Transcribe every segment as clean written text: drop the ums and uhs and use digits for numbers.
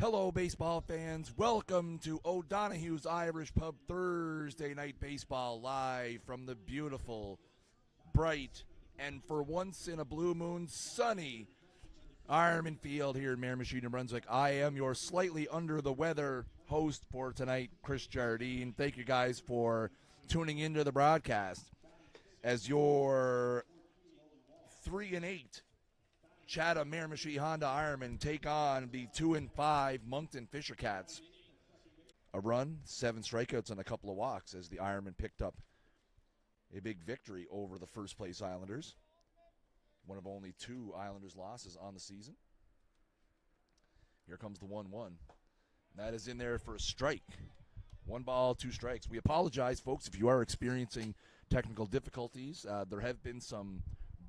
Hello, baseball fans. Welcome to O'Donoghue's Irish Pub Thursday Night Baseball live from the beautiful, bright, and for once in a blue moon, sunny Ironman Field here in Miramichi, New Brunswick. I am your slightly under the weather host for tonight, Chris Jardine. Thank you guys for tuning into the broadcast as your 3-8 Chatham Miramichi Honda Ironmen take on the 2-5 Moncton Fishercats. A run, 7 strikeouts, and a couple of walks as the Ironmen picked up a big victory over the first place Islanders. One of only 2 Islanders losses on the season. Here comes the 1-1. That is in there for a strike. 1 ball, 2 strikes. We apologize, folks, if you are experiencing technical difficulties. There have been some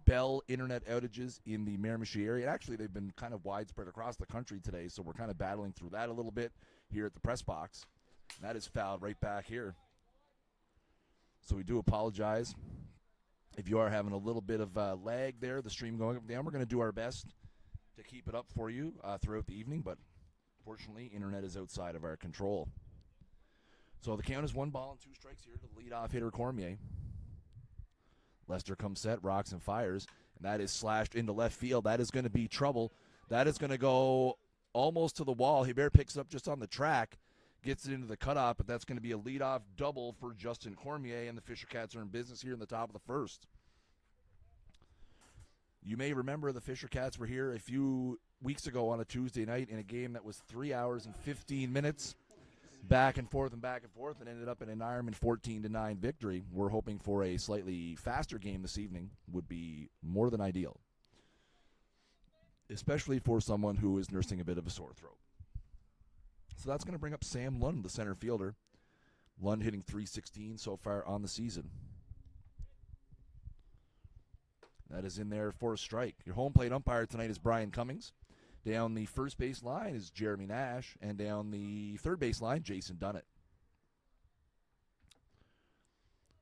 Bell internet outages in the Miramichi area. Actually, they've been kind of widespread across the country today, so we're kind of battling through that a little bit here at the press box. And that is fouled right back here. So we do apologize if you are having a little bit of lag there, the stream going up and down. We're going to do our best to keep it up for you throughout the evening, but fortunately, internet is outside of our control. So the count is 1 ball and 2 strikes here to the leadoff hitter, Cormier. Lester comes set, rocks and fires, and that is slashed into left field. That is going to be trouble. That is going to go almost to the wall. Hebert picks it up just on the track, gets it into the cutoff, but that's going to be a leadoff double for Justin Cormier, and the Fishercats are in business here in the top of the first. You may remember the Fishercats were here a few weeks ago on a Tuesday night in a game that was 3 hours and 15 minutes. Back and forth, and ended up in an Ironman 14-9 victory. We're hoping for a slightly faster game this evening. Would be more than ideal, especially for someone who is nursing a bit of a sore throat. So that's going to bring up Sam Lund, the center fielder. Lund hitting .316 so far on the season. That is in there for a strike. Your home plate umpire tonight is Brian Cummings. Down the first base line is Jeremy Nash, and down the third base line, Jason Dunnett.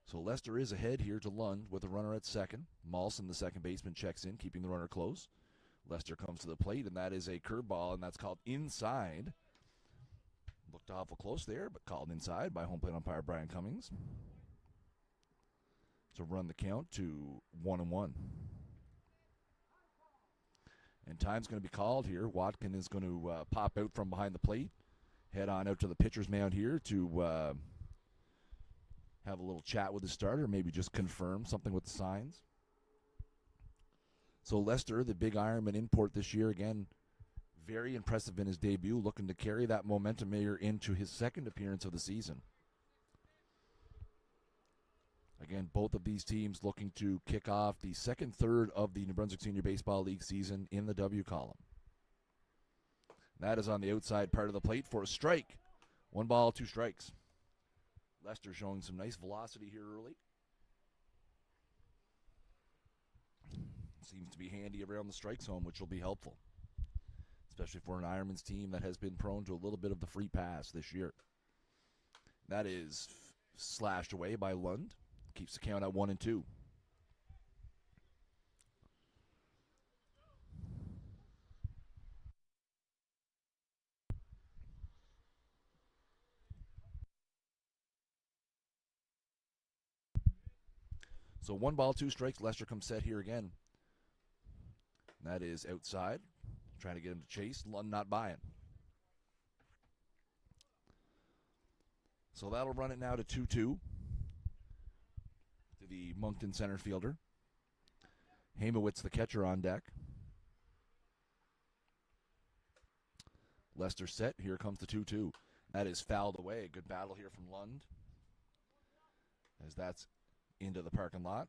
So Lester is ahead here to Lund with a runner at second. Malson, the second baseman, checks in, keeping the runner close. Lester comes to the plate, and that is a curveball, and that's called inside. Looked awful close there, but called inside by home plate umpire Brian Cummings. So run the count to 1-1. And time's going to be called here. Watkin is going to pop out from behind the plate, head on out to the pitcher's mound here to have a little chat with the starter, maybe just confirm something with the signs. So Lester, the big Ironman import this year, again, very impressive in his debut, looking to carry that momentum here into his second appearance of the season. Again, both of these teams looking to kick off the second third of the New Brunswick Senior Baseball League season in the W column. That is on the outside part of the plate for a strike. 1 ball, 2 strikes. Lester showing some nice velocity here early. Seems to be handy around the strike zone, which will be helpful, especially for an Ironman's team that has been prone to a little bit of the free pass this year. That is slashed away by Lund. Keeps the count at 1-2. So 1 ball, 2 strikes. Lester comes set here again. That is outside. Trying to get him to chase. Lund not buying. So that'll run it now to 2-2. To the Moncton center fielder. Hamowitz, the catcher, on deck. Lester set. Here comes the 2-2. That is fouled away. Good battle here from Lund, as that's into the parking lot.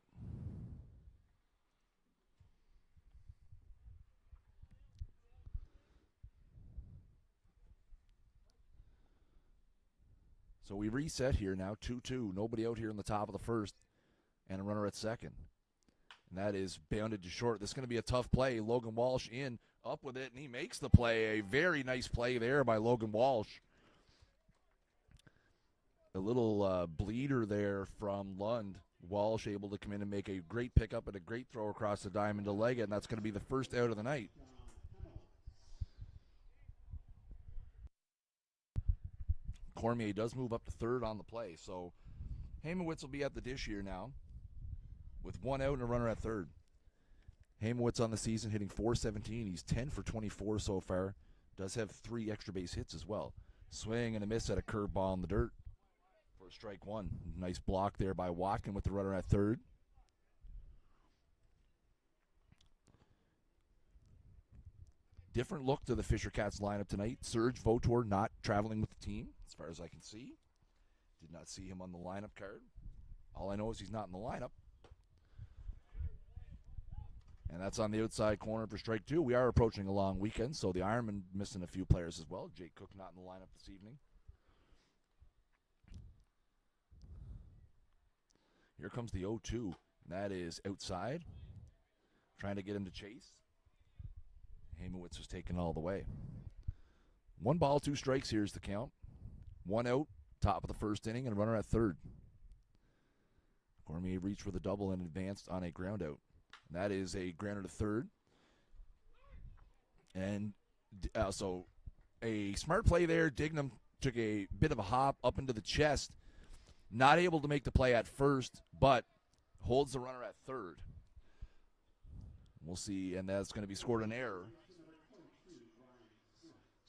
So we reset here now, 2-2. Nobody out here in the top of the first, and a runner at second. And that is bounded to short. This is going to be a tough play. Logan Walsh in, up with it, and he makes the play. A very nice play there by Logan Walsh. A little bleeder there from Lund. Walsh able to come in and make a great pickup and a great throw across the diamond to leg it, and that's going to be the first out of the night. Cormier does move up to third on the play. So Hamowitz will be at the dish here now with 1 out and a runner at third. Hamowitz on the season hitting .417. He's 10 for 24 so far. Does have 3 extra base hits as well. Swing and a miss at a curveball in the dirt for strike one. Nice block there by Watkin with the runner at third. Different look to the Fishercats lineup tonight. Serge Votor not traveling with the team, as far as I can see. Did not see him on the lineup card. All I know is he's not in the lineup. And that's on the outside corner for strike two. We are approaching a long weekend, so the Ironmen missing a few players as well. Jake Cook not in the lineup this evening. Here comes the 0-2. That is outside. Trying to get him to chase. Hamowitz was taken all the way. 1 ball, 2 strikes. Here's the count. 1 out, top of the first inning, and a runner at third. Cormier reached for the double and advanced on a ground out. And that is a grounder to third. And so a smart play there. Dignam took a bit of a hop up into the chest. Not able to make the play at first, but holds the runner at third. We'll see, and that's going to be scored an error.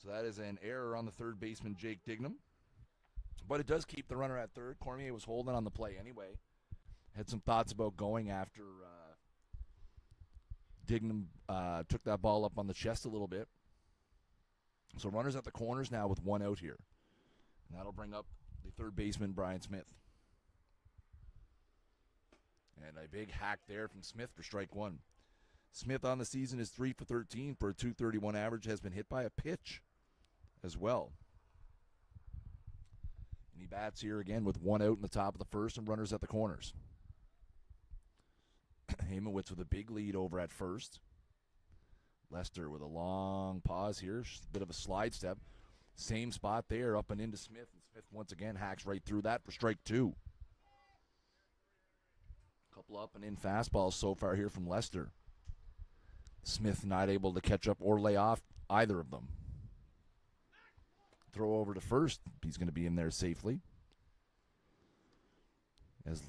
So that is an error on the third baseman, Jake Dignam. But it does keep the runner at third. Cormier was holding on the play anyway. Had some thoughts about going after Dignam took that ball up on the chest a little bit. So runners at the corners now with 1 out here. And that'll bring up the third baseman, Brian Smith. And a big hack there from Smith for strike one. Smith on the season is 3 for 13 for a .231 average. Has been hit by a pitch as well. And he bats here again with 1 out in the top of the first and runners at the corners. Hamowitz with a big lead over at first. Lester with a long pause here. A bit of a slide step. Same spot there, up and into Smith. And Smith once again hacks right through that for strike two. Couple up and in fastballs so far here from Lester. Smith not able to catch up or lay off either of them. Throw over to first. He's going to be in there safely. As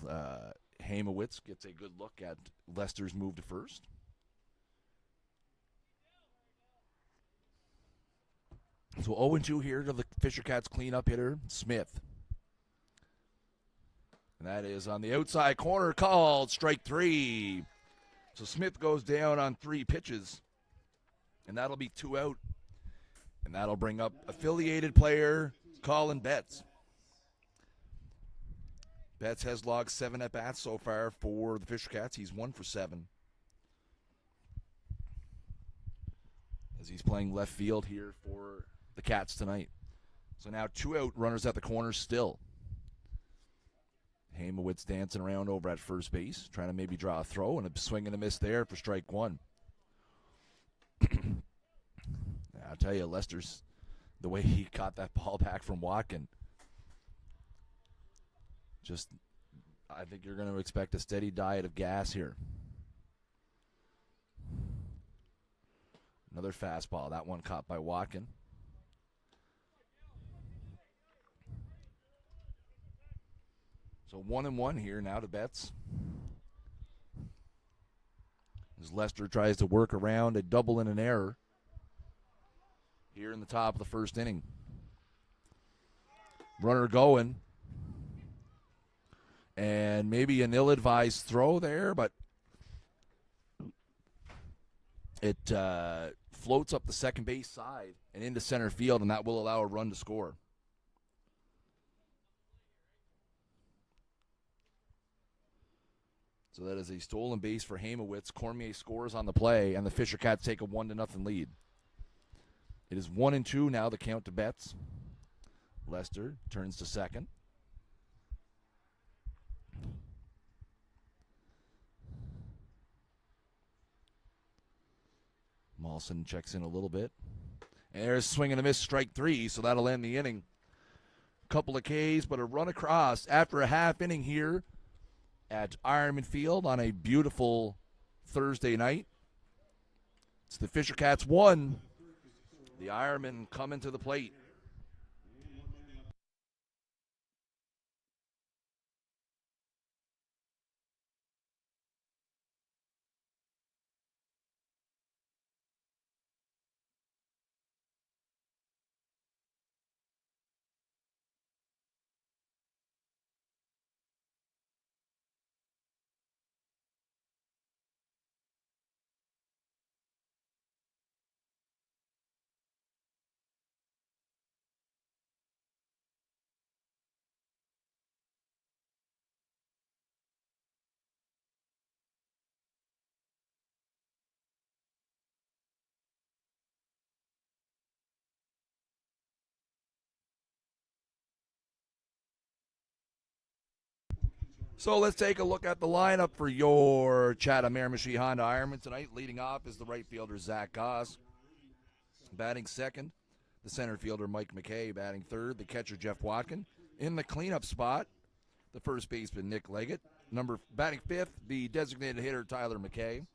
Hamowitz gets a good look at Lester's move to first. So 0-2 here to the Fishercats cleanup hitter, Smith. And that is on the outside corner, called strike three. So Smith goes down on 3 pitches. And that'll be 2 out. And that'll bring up affiliated player Colin Betts. Betts has logged 7 at-bats so far for the Fishercats. He's 1 for 7. As he's playing left field here for the Cats tonight. So now 2 out, runners at the corners still. Hamowitz dancing around over at first base, trying to maybe draw a throw, and a swing and a miss there for strike one. I'll tell you, Lester's, the way he caught that ball back from Watkin, just, I think you're going to expect a steady diet of gas here. Another fastball, that one caught by Watkin. So 1-1 here now to Betts. As Lester tries to work around a double and an error here in the top of the first inning. Runner going. And maybe an ill-advised throw there, but it floats up the second base side and into center field, and that will allow a run to score. So that is a stolen base for Hamowitz. Cormier scores on the play, and the Fishercats take a 1-0 lead. It is 1-2 now, the count to Betts. Lester turns to second. Mawson checks in a little bit. And there's a swing and a miss, strike three, so that'll end the inning. Couple of Ks, but a run across after a half inning here at Ironman Field on a beautiful Thursday night. It's the Fishercats 1. The Ironmen coming to the plate. So let's take a look at the lineup for your Chatham Miramichi Honda Ironmen tonight. Leading off is the right fielder, Zach Goss. Batting second, the center fielder, Mike McKay. Batting third, the catcher, Jeff Watkin. In the cleanup spot, the first baseman, Nick Leggett. Batting fifth, the designated hitter, Tyler McKay.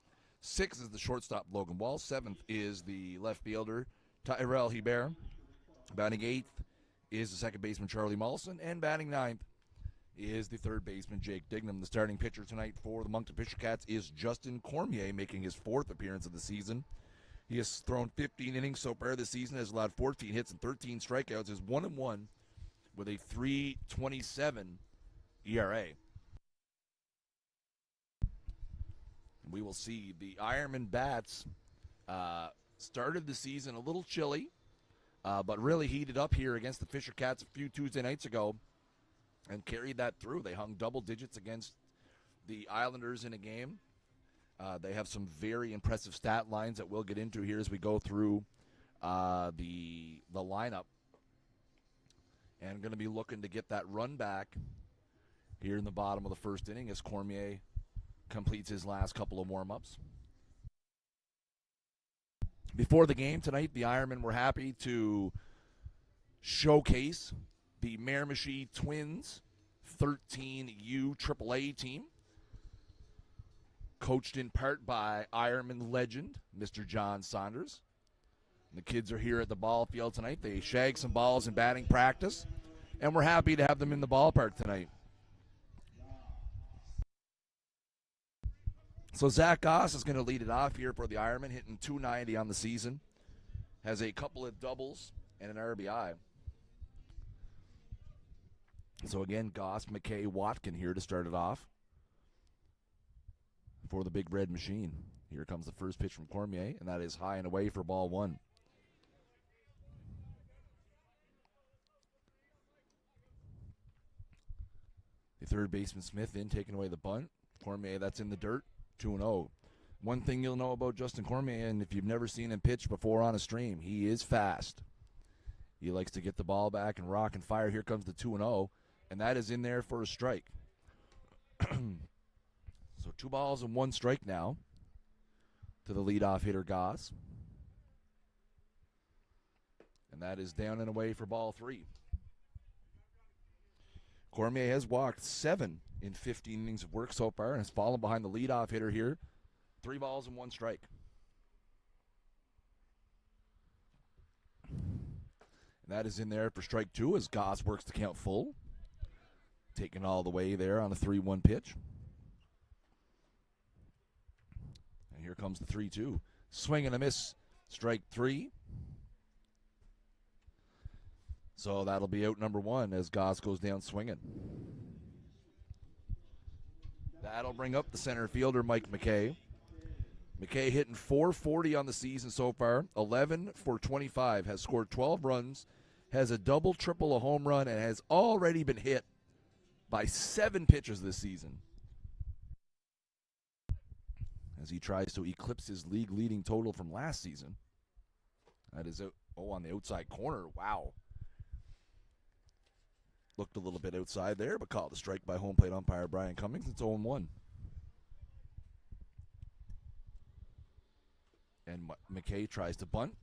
Sixth is the shortstop, Logan Wall. Seventh is the left fielder, Tyrell Hebert. Batting eighth is the second baseman, Charlie Mollison. And batting ninth is the third baseman, Jake Dignam. The starting pitcher tonight for the Moncton Fishercats is Justin Cormier, making his fourth appearance of the season. He has thrown 15 innings so far this season, has allowed 14 hits and 13 strikeouts, is 1-1 with a 3.27 ERA. We will see the Ironman bats started the season a little chilly, but really heated up here against the Fishercats a few Tuesday nights ago and carried that through. They hung double digits against the Islanders in a game. They have some very impressive stat lines that we'll get into here as we go through the lineup. And going to be looking to get that run back here in the bottom of the first inning as Cormier completes his last couple of warm-ups. Before the game tonight, the Ironmen were happy to showcase the Miramichi Twins 13U AAA team, coached in part by Ironman legend, Mr. John Saunders. And the kids are here at the ball field tonight. They shagged some balls in batting practice, and we're happy to have them in the ballpark tonight. So Zach Goss is going to lead it off here for the Ironmen, hitting .290 on the season. Has a couple of doubles and an RBI. So again, Goss, McKay, Watkin here to start it off for the Big Red Machine. Here comes the first pitch from Cormier, and that is high and away for ball one. The third baseman, Smith, in, taking away the bunt. Cormier, that's in the dirt. 2-0. One thing you'll know about Justin Cormier, and if you've never seen him pitch before on a stream, he is fast. He likes to get the ball back and rock and fire. Here comes the 2-0, and that is in there for a strike. So 2 balls and 1 strike now to the leadoff hitter, Goss. And that is down and away for ball 3. Cormier has walked 7 in 15 innings of work so far and has fallen behind the leadoff hitter here. 3 balls and 1 strike. And that is in there for strike 2 as Goss works to count full. Taken all the way there on a 3-1 pitch. And here comes the 3-2. Swing and a miss, strike 3. So that'll be out number 1 as Goss goes down swinging. That'll bring up the center fielder, Mike McKay. McKay hitting .440 on the season so far, 11 for 25, has scored 12 runs, has a double, triple, a home run, and has already been hit by 7 pitchers this season. As he tries to eclipse his league-leading total from last season. That is, on the outside corner. Wow. Looked a little bit outside there, but called a strike by home plate umpire Brian Cummings. It's 0-1. And McKay tries to bunts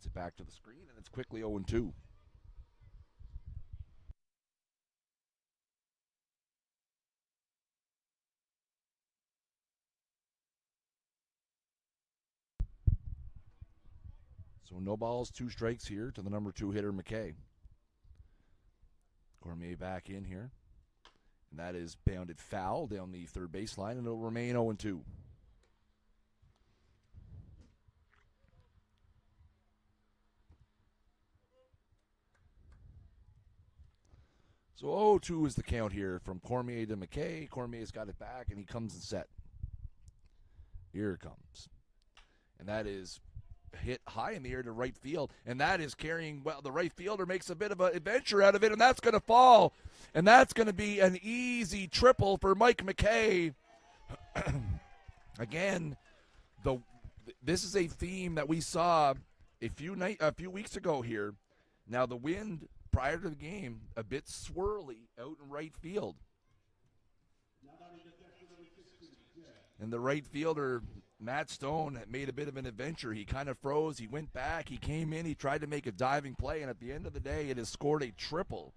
it back to the screen, and it's quickly 0-2. So no balls, 2 strikes here to the number 2 hitter, McKay. Cormier back in here. And that is bounded foul down the third baseline, and it'll remain 0-2. So 0-2 is the count here from Cormier to McKay. Cormier's got it back, and he comes and set. Here it comes. And that is hit high in the air to right field, and that is carrying well. The right fielder makes a bit of an adventure out of it, and that's going to fall, and that's going to be an easy triple for Mike McKay. Again, this is a theme that we saw a few weeks ago here. Now the wind prior to the game a bit swirly out in right field. And the right fielder, Matt Stone, made a bit of an adventure. He kind of froze. He went back. He came in. He tried to make a diving play. And at the end of the day, it has scored a triple.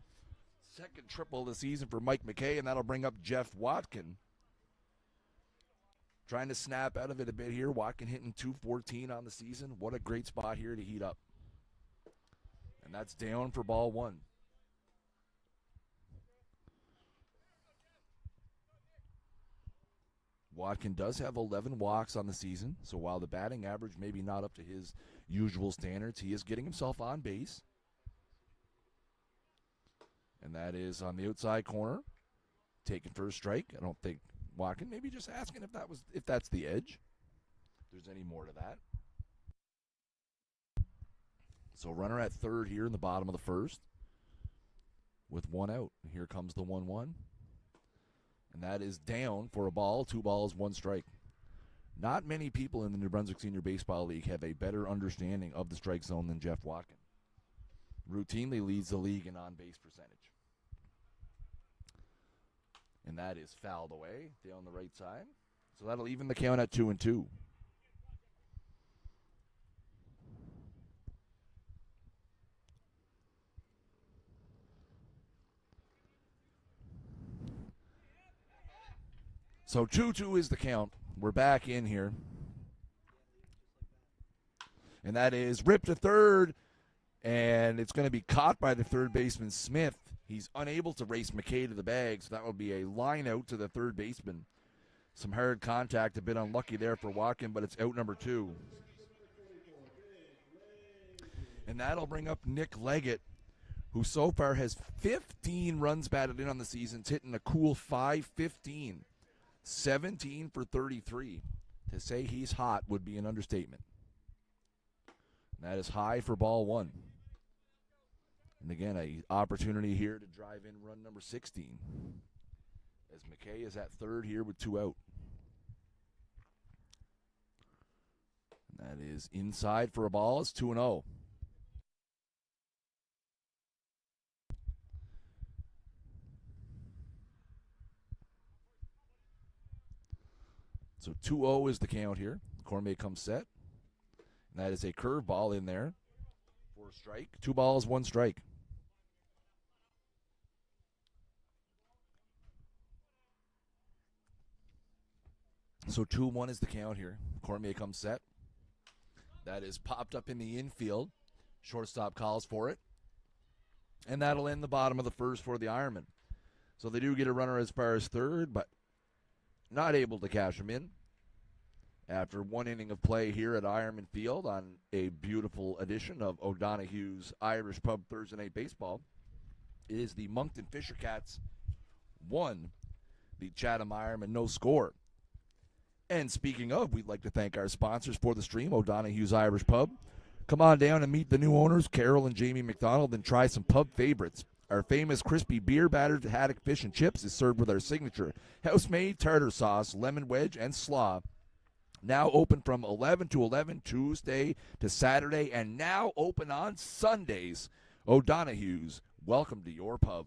Second triple of the season for Mike McKay, and that'll bring up Jeff Watkin. Trying to snap out of it a bit here. Watkin hitting .214 on the season. What a great spot here to heat up. And that's down for ball one. Watkin does have 11 walks on the season, so while the batting average maybe not up to his usual standards, he is getting himself on base. And that is on the outside corner, taking first strike. I don't think Watkin, maybe just asking if that's the edge. If there's any more to that. So runner at third here in the bottom of the first with one out. Here comes the 1-1. And that is down for a ball, 2 balls, 1 strike. Not many people in the New Brunswick Senior Baseball League have a better understanding of the strike zone than Jeff Watkin. Routinely leads the league in on-base percentage. And that is fouled away down the right side. So that'll even the count at 2-2. So 2-2 is the count. We're back in here. And that is ripped to third. And it's going to be caught by the third baseman, Smith. He's unable to race McKay to the bag, so that will be a line out to the third baseman. Some hard contact, a bit unlucky there for Watkin, but it's out number 2. And that'll bring up Nick Leggett, who so far has 15 runs batted in on the season, hitting a cool .515. 17 for 33. To say he's hot would be an understatement. And that is high for ball 1. And again, an opportunity here to drive in run number 16. As McKay is at third here with 2 out. And that is inside for a ball. It's 2-0. So 2-0 is the count here. Cormier comes set. And that is a curveball in there for a strike. 2 balls, 1 strike. So 2-1 is the count here. Cormier comes set. That is popped up in the infield. Shortstop calls for it. And that'll end the bottom of the first for the Ironmen. So they do get a runner as far as third, but not able to cash him in. After 1 inning of play here at Ironman Field on a beautiful edition of O'Donoghue's Irish Pub Thursday Night Baseball, it is the Moncton Fishercats 1, the Chatham Ironmen no score. And speaking of, we'd like to thank our sponsors for the stream, O'Donoghue's Irish Pub. Come on down and meet the new owners, Carol and Jamie McDonald, and try some pub favorites. Our famous crispy beer-battered haddock fish and chips is served with our signature house-made tartar sauce, lemon wedge, and slaw. Now open from 11 to 11, Tuesday to Saturday, and now open on Sundays. O'Donoghue's, welcome to your pub.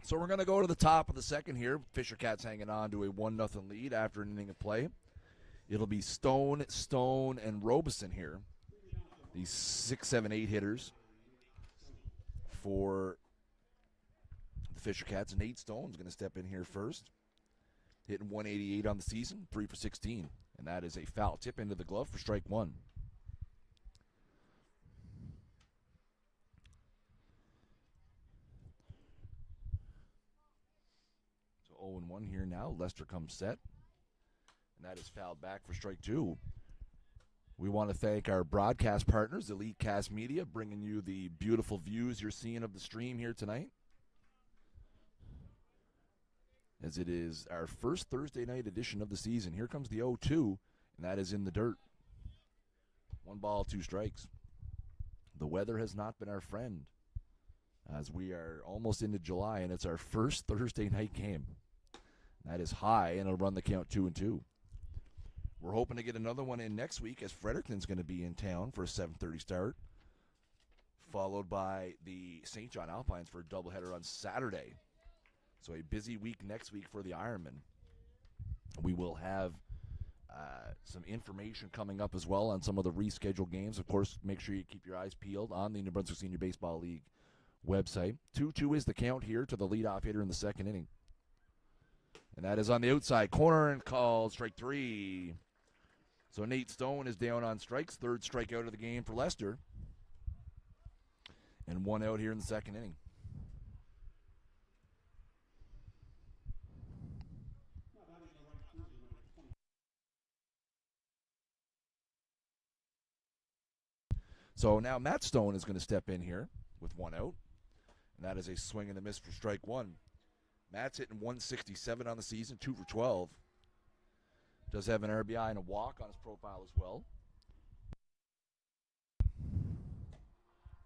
So we're going to go to the top of the second here. Fishercats hanging on to a 1-0 lead after an inning of play. It'll be Stone, and Robeson here. these 6, 7, 8 hitters for the Fishercats. Nate Stone's going to step in here first. Hitting 188 on the season, 3 for 16. And that is a foul tip into the glove for strike one. So 0-1 here now. Lester comes set. And that is fouled back for strike two. We want to thank our broadcast partners, Elitecast Media, bringing you the beautiful views you're seeing of the stream here tonight, as it is our first Thursday night edition of the season. Here comes the 0-2, and that is in the dirt. 1 ball, 2 strikes. The weather has not been our friend, as we are almost into July, and it's our first Thursday night game. That is high, and it'll run the count 2-2. We're hoping to get another one in next week, as Fredericton's going to be in town for a 7:30 start, followed by the St. John Alpines for a doubleheader on Saturday. So a busy week next week for the Ironmen. We will have some information coming up as well on some of the rescheduled games. Of course, make sure you keep your eyes peeled on the New Brunswick Senior Baseball League website. 2-2 is the count here to the leadoff hitter in the second inning. And that is on the outside corner and called strike three. So Nate Stone is down on strikes. Third strikeout of the game for Lester. And 1 out here in the second inning. So now Matt Stone is going to step in here with 1 out. And that is a swing and a miss for strike one. Matt's hitting 167 on the season, 2 for 12. Does have an RBI and a walk on his profile as well.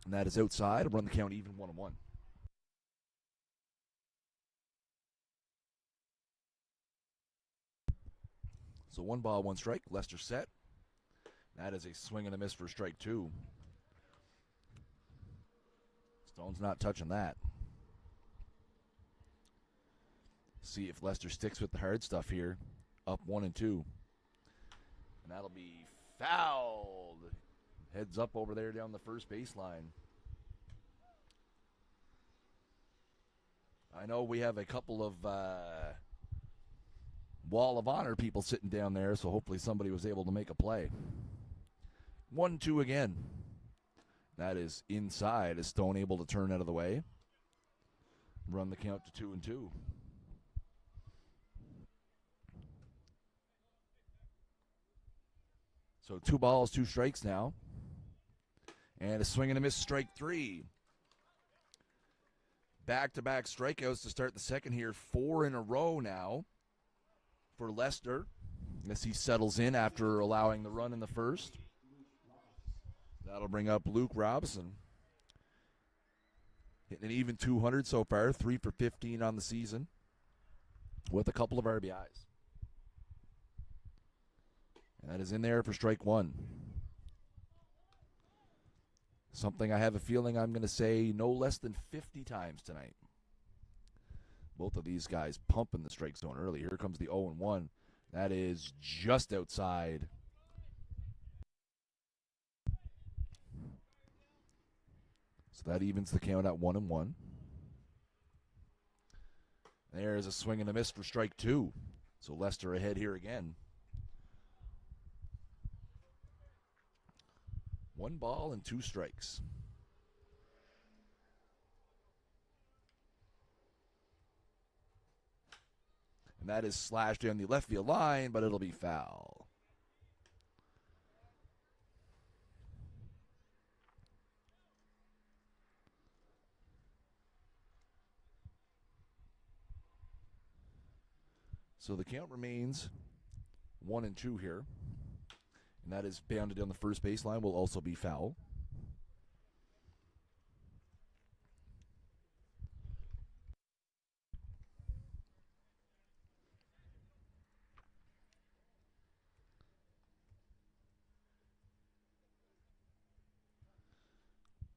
And that is outside. Run the count even, 1-1. So 1 ball, 1 strike. Lester set. That is a swing and a miss for strike two. Stone's not touching that. See if Lester sticks with the hard stuff here. Up 1-2. And that'll be fouled. Heads up over there down the first baseline. I know we have a couple of Wall of Honor people sitting down there, so hopefully somebody was able to make a play. 1-2 again. That is inside. Is Stone able to turn out of the way? Run the count to 2-2. So 2 balls, 2 strikes now. And a swing and a miss, strike three. Back-to-back strikeouts to start the second here. 4 in a row now for Lester, as he settles in after allowing the run in the first. That'll bring up Luke Robinson. Hitting an even 200 so far, 3 for 15 on the season, with a couple of RBIs. And that is in there for strike one. Something I have a feeling I'm going to say no less than 50 times tonight. Both of these guys pumping the strike zone early. Here comes the 0-1. That is just outside. So that evens the count at 1-1. There's a swing and a miss for strike two. So Lester ahead here again. 1 ball and 2 strikes. And that is slashed down the left field line, but it'll be foul. So the count remains 1-2 here. And that is bounded down the first baseline, will also be foul.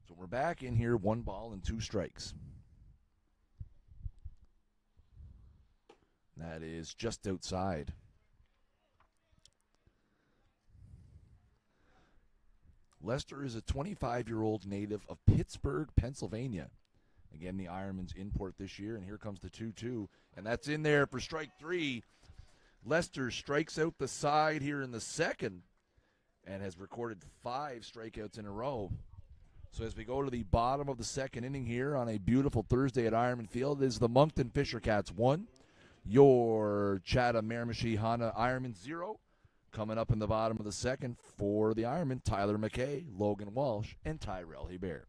So we're back in here, 1 ball and 2 strikes. That is just outside. Lester is a 25-year-old native of Pittsburgh, Pennsylvania. Again, the Ironmen's import this year, and here comes the 2-2, and that's in there for strike three. Lester strikes out the side here in the second and has recorded 5 strikeouts in a row. So as we go to the bottom of the second inning here on a beautiful Thursday at Ironman Field, it is the Moncton Fishercats 1, your Chatham Miramichi Honda Ironmen 0. Coming up in the bottom of the second for the Ironmen, Tyler McKay, Logan Walsh, and Tyrell Hebert.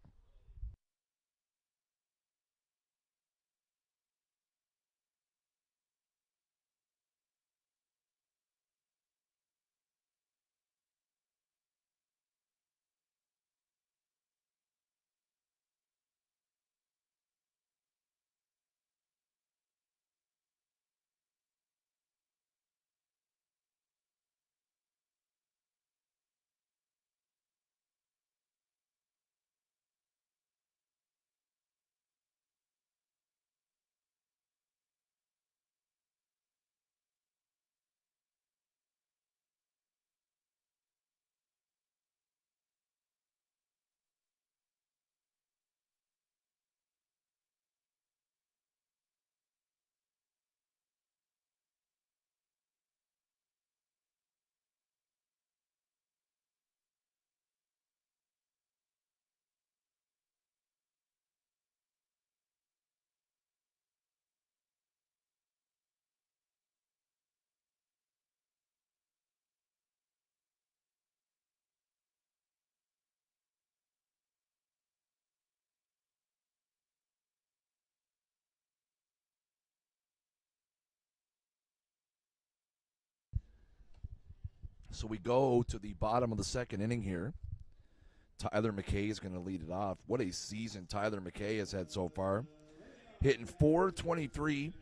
So we go to the bottom of the second inning here. Tyler McKay is going to lead it off. What a season Tyler McKay has had so far. Hitting .423,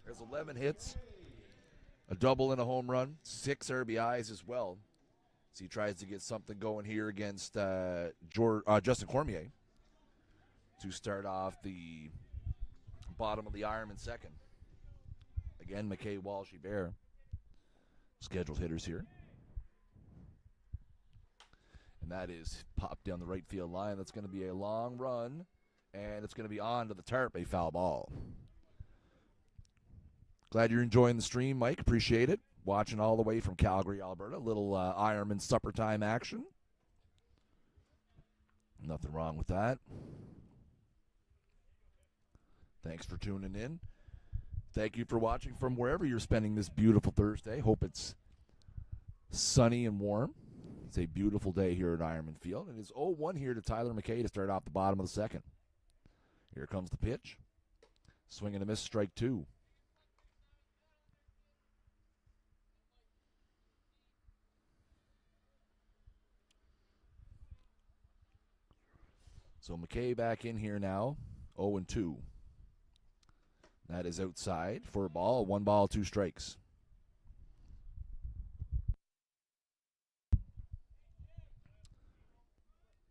has 11 hits, a double and a home run, 6 RBIs as well. So he tries to get something going here against Justin Cormier to start off the bottom of the Ironman second. Again, McKay, Walsh, Hebert, scheduled hitters here. And that is popped down the right field line. That's going to be a long run, and it's going to be on to the tarp, a foul ball. Glad you're enjoying the stream, Mike. Appreciate it. Watching all the way from Calgary, Alberta. A little Ironman supper time action. Nothing wrong with that. Thanks for tuning in. Thank you for watching from wherever you're spending this beautiful Thursday. Hope it's sunny and warm. It's a beautiful day here at Ironman Field. And it's 0-1 here to Tyler McKay to start off the bottom of the second. Here comes the pitch. Swing and a miss, strike 2. So McKay back in here now, 0-2. That is outside for a ball, 1 ball, 2 strikes.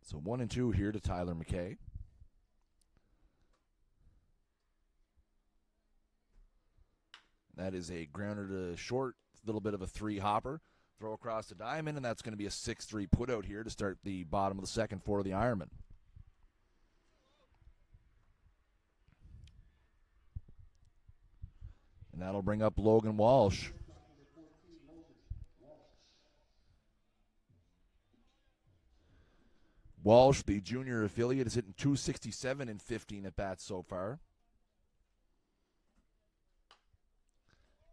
So 1-2 here to Tyler McKay. That is a grounder to short, a little bit of a 3-hopper. Throw across the diamond, and that's going to be a 6-3 putout here to start the bottom of the second for the Ironmen. And that'll bring up Logan Walsh. Walsh, the junior affiliate, is hitting .267 in 15 at-bats so far.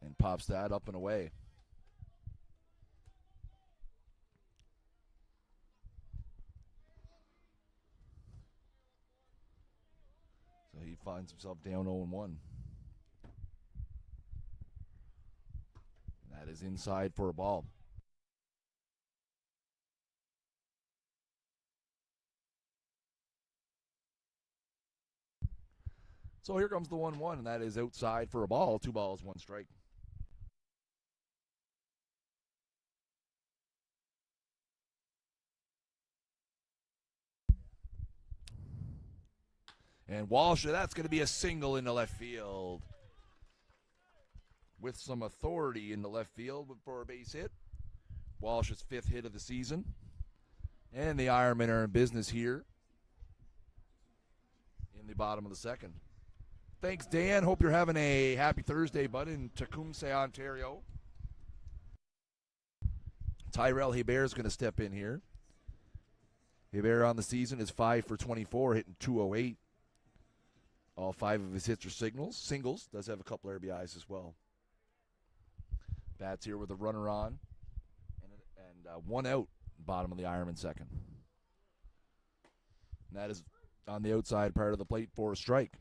And pops that up and away. So he finds himself down 0-1. That is inside for a ball. So here comes the 1-1, and that is outside for a ball. 2 balls, 1 strike. And Walsh, that's going to be a single into left field. With some authority in the left field for a base hit. Walsh's 5th hit of the season. And the Ironmen are in business here in the bottom of the second. Thanks, Dan. Hope you're having a happy Thursday, bud, in Tecumseh, Ontario. Tyrell Hebert is going to step in here. Hebert on the season is 5 for 24, hitting .208. All 5 of his hits are singles. Does have a couple RBIs as well. Bats here with a runner on and 1 out, bottom of the Ironman second. And that is on the outside part of the plate for a strike.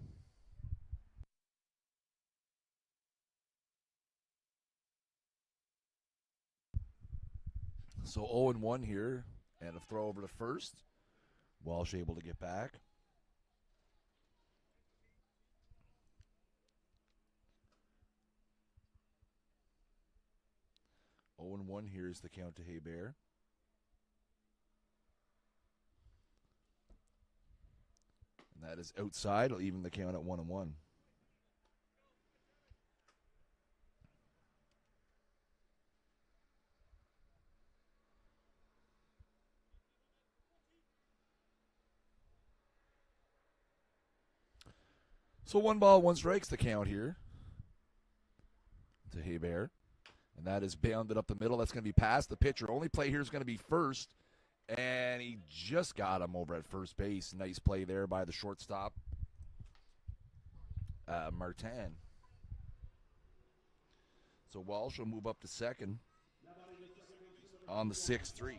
So 0-1 here, and a throw over to first. Walsh able to get back. Oh and 1 here is the count to Hebert. And that is outside, even the count at 1-1. So 1 ball, 1 strike's the count here to Hebert. And that is bounded up the middle. That's going to be past the pitcher. Only play here is going to be first. And he just got him over at first base. Nice play there by the shortstop, Martin. So Walsh will move up to second on the 6-3.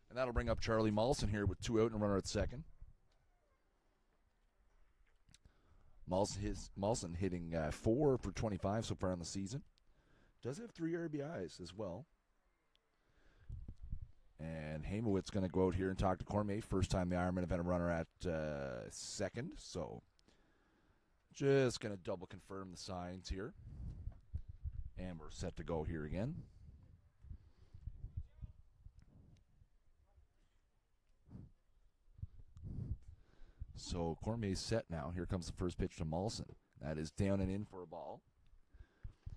And that'll bring up Charlie Molson here with 2 out and a runner at second. Molson hitting 4 for 25 so far in the season. Does have 3 RBIs as well. And Hamowit's going to go out here and talk to Cormier. First time the Ironmen have had a runner at second. So just going to double confirm the signs here. And we're set to go here again. So Cormier's set now. Here comes the first pitch to Molson. That is down and in for a ball.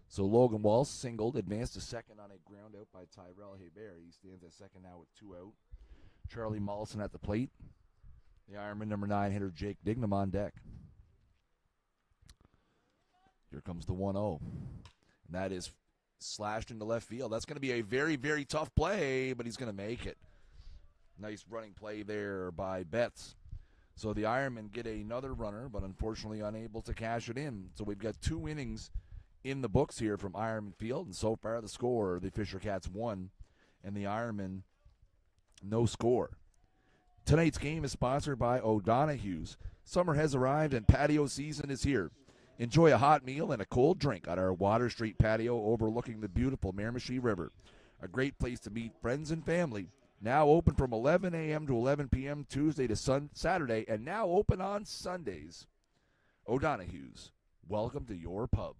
So Logan Walsh singled, advanced to second on a ground out by Tyrell Hebert. He stands at second now with 2 out. Charlie Molson at the plate. The Ironman number 9 hitter Jake Dignam on deck. Here comes the 1-0. And that is slashed into left field. That's going to be a very, very tough play, but he's going to make it. Nice running play there by Betts. So the Ironmen get another runner, but unfortunately unable to cash it in. So we've got 2 innings in the books here from Ironman Field, and so far the score, the Fishercats 1, and the Ironmen no score. Tonight's game is sponsored by O'Donoghue's. Summer has arrived and patio season is here. Enjoy a hot meal and a cold drink on our Water Street patio overlooking the beautiful Miramichi River. A great place to meet friends and family. Now open from 11 a.m. to 11 p.m. Tuesday to Saturday, and now open on Sundays. O'Donoghue's, welcome to your pub.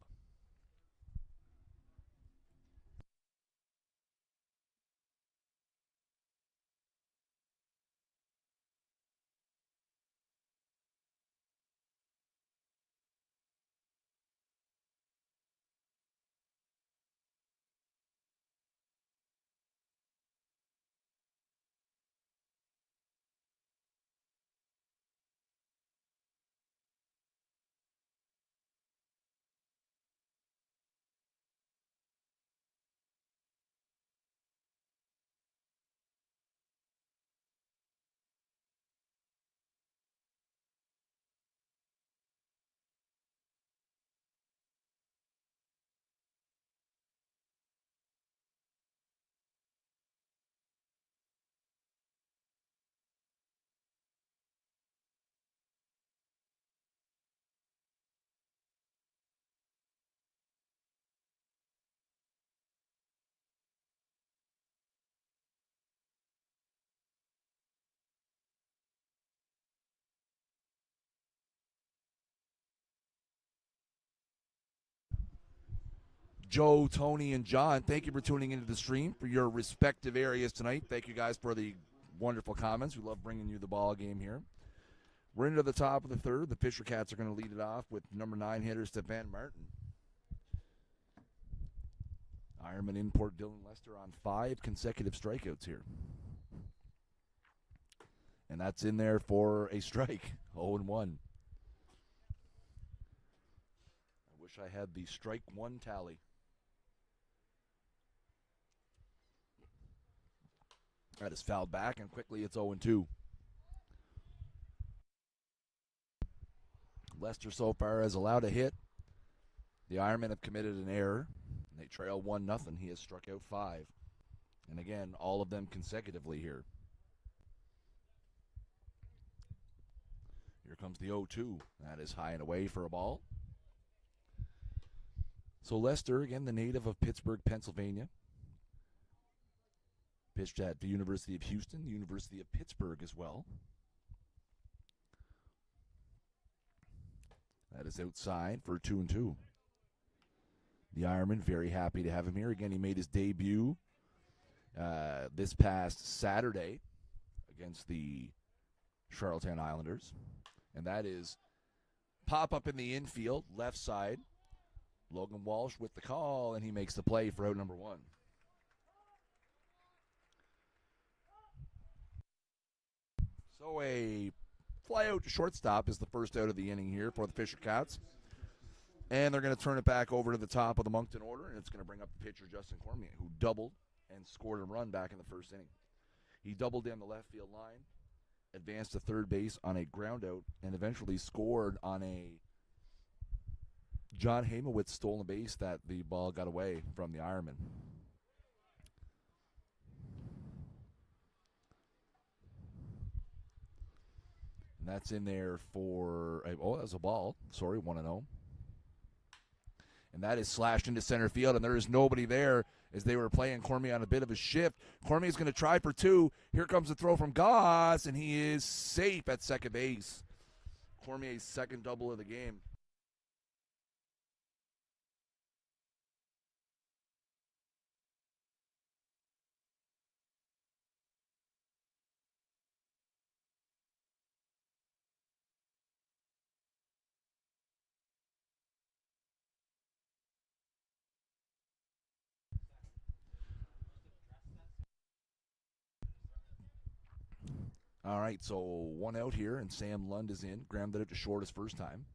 Joe, Tony, and John, thank you for tuning into the stream for your respective areas tonight. Thank you guys for the wonderful comments. We love bringing you the ball game here. We're into the top of the third. The Fishercats are going to lead it off with number 9 hitter Stefan Martin. Ironman import Dylan Lester on 5 consecutive strikeouts here. And that's in there for a strike, 0-1. I wish I had the strike 1 tally. That is fouled back, and quickly it's 0-2. Lester so far has allowed a hit. The Ironmen have committed an error. They trail 1-0. He has struck out 5. And again, all of them consecutively here. Here comes the 0-2. That is high and away for a ball. So Lester, again, the native of Pittsburgh, Pennsylvania. Pitched at the University of Houston, the University of Pittsburgh as well. That is outside for 2-2. The Ironman very happy to have him here. Again, he made his debut this past Saturday against the Charlottetown Islanders. And that is pop up in the infield, left side. Logan Walsh with the call, and he makes the play for out number 1. So a fly out to shortstop is the first out of the inning here for the Fishercats. And they're going to turn it back over to the top of the Moncton order, and it's going to bring up the pitcher Justin Cormier, who doubled and scored a run back in the first inning. He doubled down the left field line, advanced to third base on a ground out, and eventually scored on a John Hamowitz stolen base that the ball got away from the Ironman. And that's in there for, that was a ball. Sorry, 1-0. And that is slashed into center field, and there is nobody there as they were playing Cormier on a bit of a shift. Cormier's going to try for 2. Here comes the throw from Goss, and he is safe at second base. Cormier's second double of the game. All right, so 1 out here, and Sam Lund is in. Grounded it to short his first time.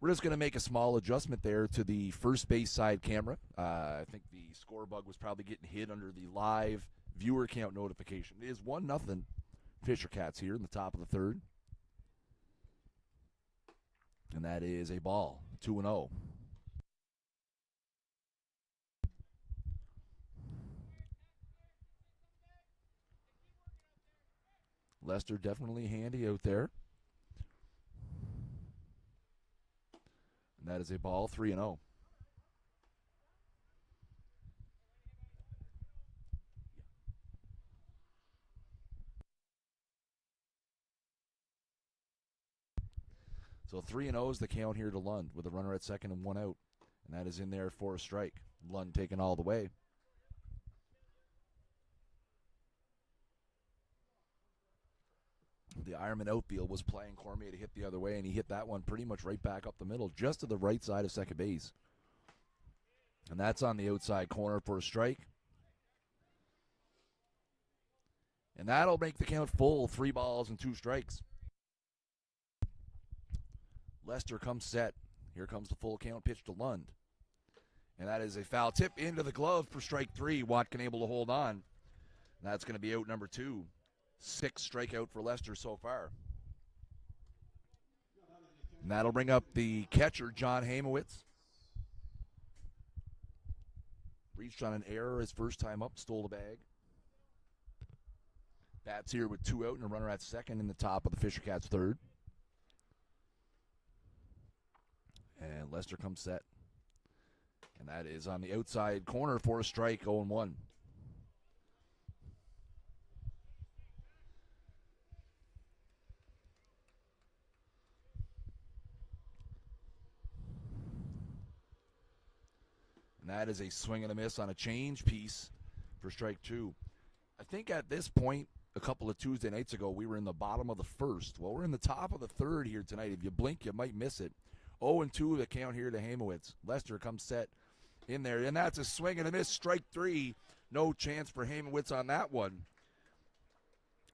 We're just going to make a small adjustment there to the first base side camera. I think the score bug was probably getting hit under the live viewer count notification. It is 1-0 Fishercats here in the top of the third. And that is a ball, 2-0. Lester definitely handy out there. And that is a ball, 3-0. So 3-0 is the count here to Lund with a runner at second and 1 out. And that is in there for a strike. Lund taken all the way. The Ironman outfield was playing Cormier to hit the other way, and he hit that one pretty much right back up the middle, just to the right side of second base. And that's on the outside corner for a strike. And that'll make the count full, 3 balls and 2 strikes. Lester comes set. Here comes the full count pitch to Lund. And that is a foul tip into the glove for strike 3. Watkin able to hold on. That's going to be out number 2. 6 strikeout for Lester so far. And that'll bring up the catcher, John Hamowitz. Reached on an error his first time up, stole the bag. Bats here with 2 out and a runner at second in the top of the Fishercats' third. And Lester comes set. And that is on the outside corner for a strike, 0-1. And that is a swing and a miss on a change piece for strike 2. I think at this point, a couple of Tuesday nights ago, we were in the bottom of the first. Well, we're in the top of the third here tonight. If you blink, you might miss it. 0-2 the count here to Hamowitz. Lester comes set in there, and that's a swing and a miss. Strike three. No chance for Hamowitz on that one.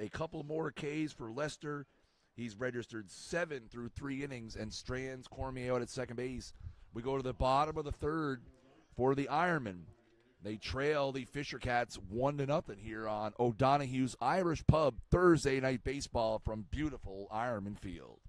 A couple more Ks for Lester. He's registered 7 through 3 innings and strands Cormier out at second base. We go to the bottom of the third for the Ironmen. They trail the Fishercats 1-0 here on O'Donoghue's Irish Pub Thursday night baseball from beautiful Ironman Field.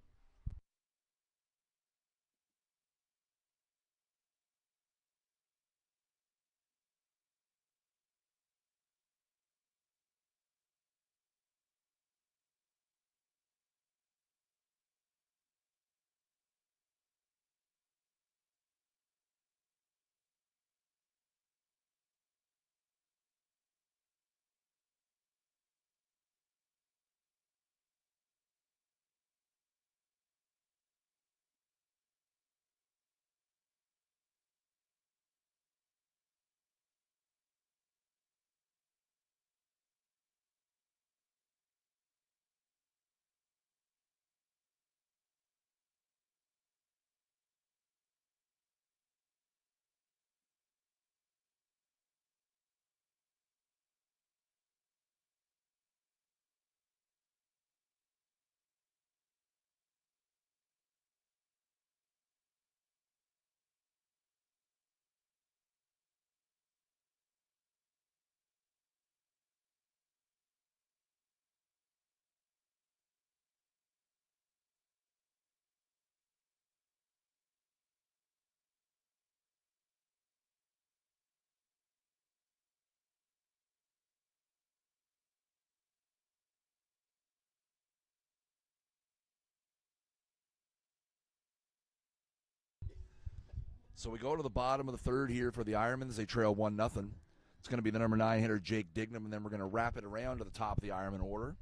So we go to the bottom of the third here for the Ironmans. They trail 1-0. It's going to be the number 9 hitter, Jake Dignam, and then we're going to wrap it around to the top of the Ironman order.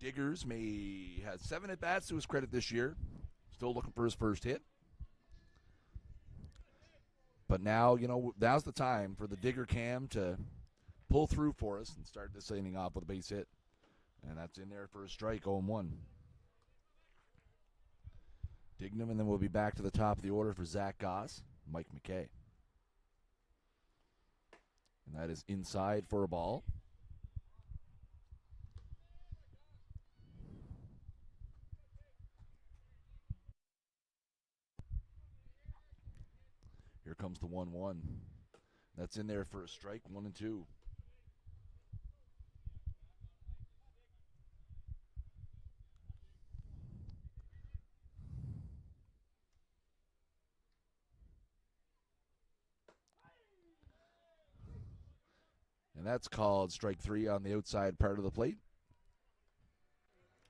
Diggers has 7 at-bats to his credit this year. Still looking for his first hit. But now, now's the time for the Digger Cam to pull through for us and start this inning off with a base hit. And that's in there for a strike, 0-1. Dignam, and then we'll be back to the top of the order for Zach Goss, Mike McKay. And that is inside for a ball. Here comes the 1-1. That's in there for a strike, 1-2. And that's called strike 3 on the outside part of the plate.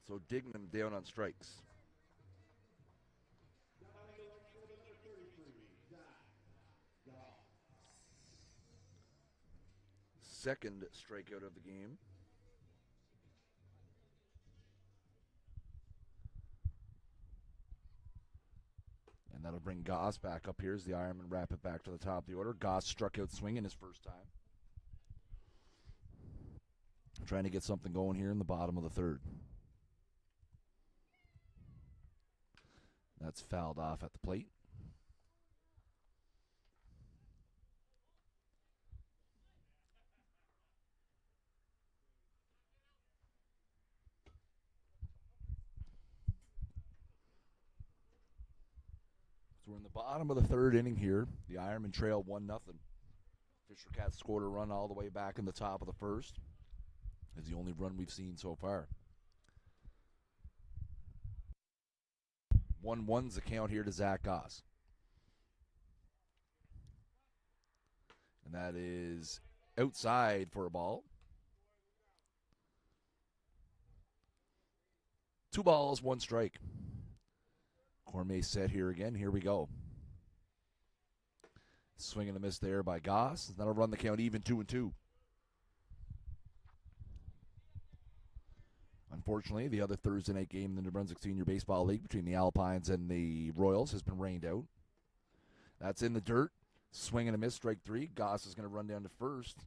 So Dignam down on strikes. Second strikeout of the game. And that'll bring Goss back up here as the Ironmen wrap it back to the top of the order. Goss struck out swinging his first time. Trying to get something going here in the bottom of the third. That's fouled off at the plate. So we're in the bottom of the third inning here. The Ironmen trail 1-0. Fishercats scored a run all the way back in the top of the first. It's the only run we've seen so far. 1-1's the count here to Zach Goss. And that is outside for a ball. 2 balls, 1 strike. Cormier set here again. Here we go. Swing and a miss there by Goss. That'll run the count even 2-2. Unfortunately, the other Thursday night game in the New Brunswick Senior Baseball League between the Alpines and the Royals has been rained out. That's in the dirt. Swing and a miss, strike three. Goss is going to run down to first,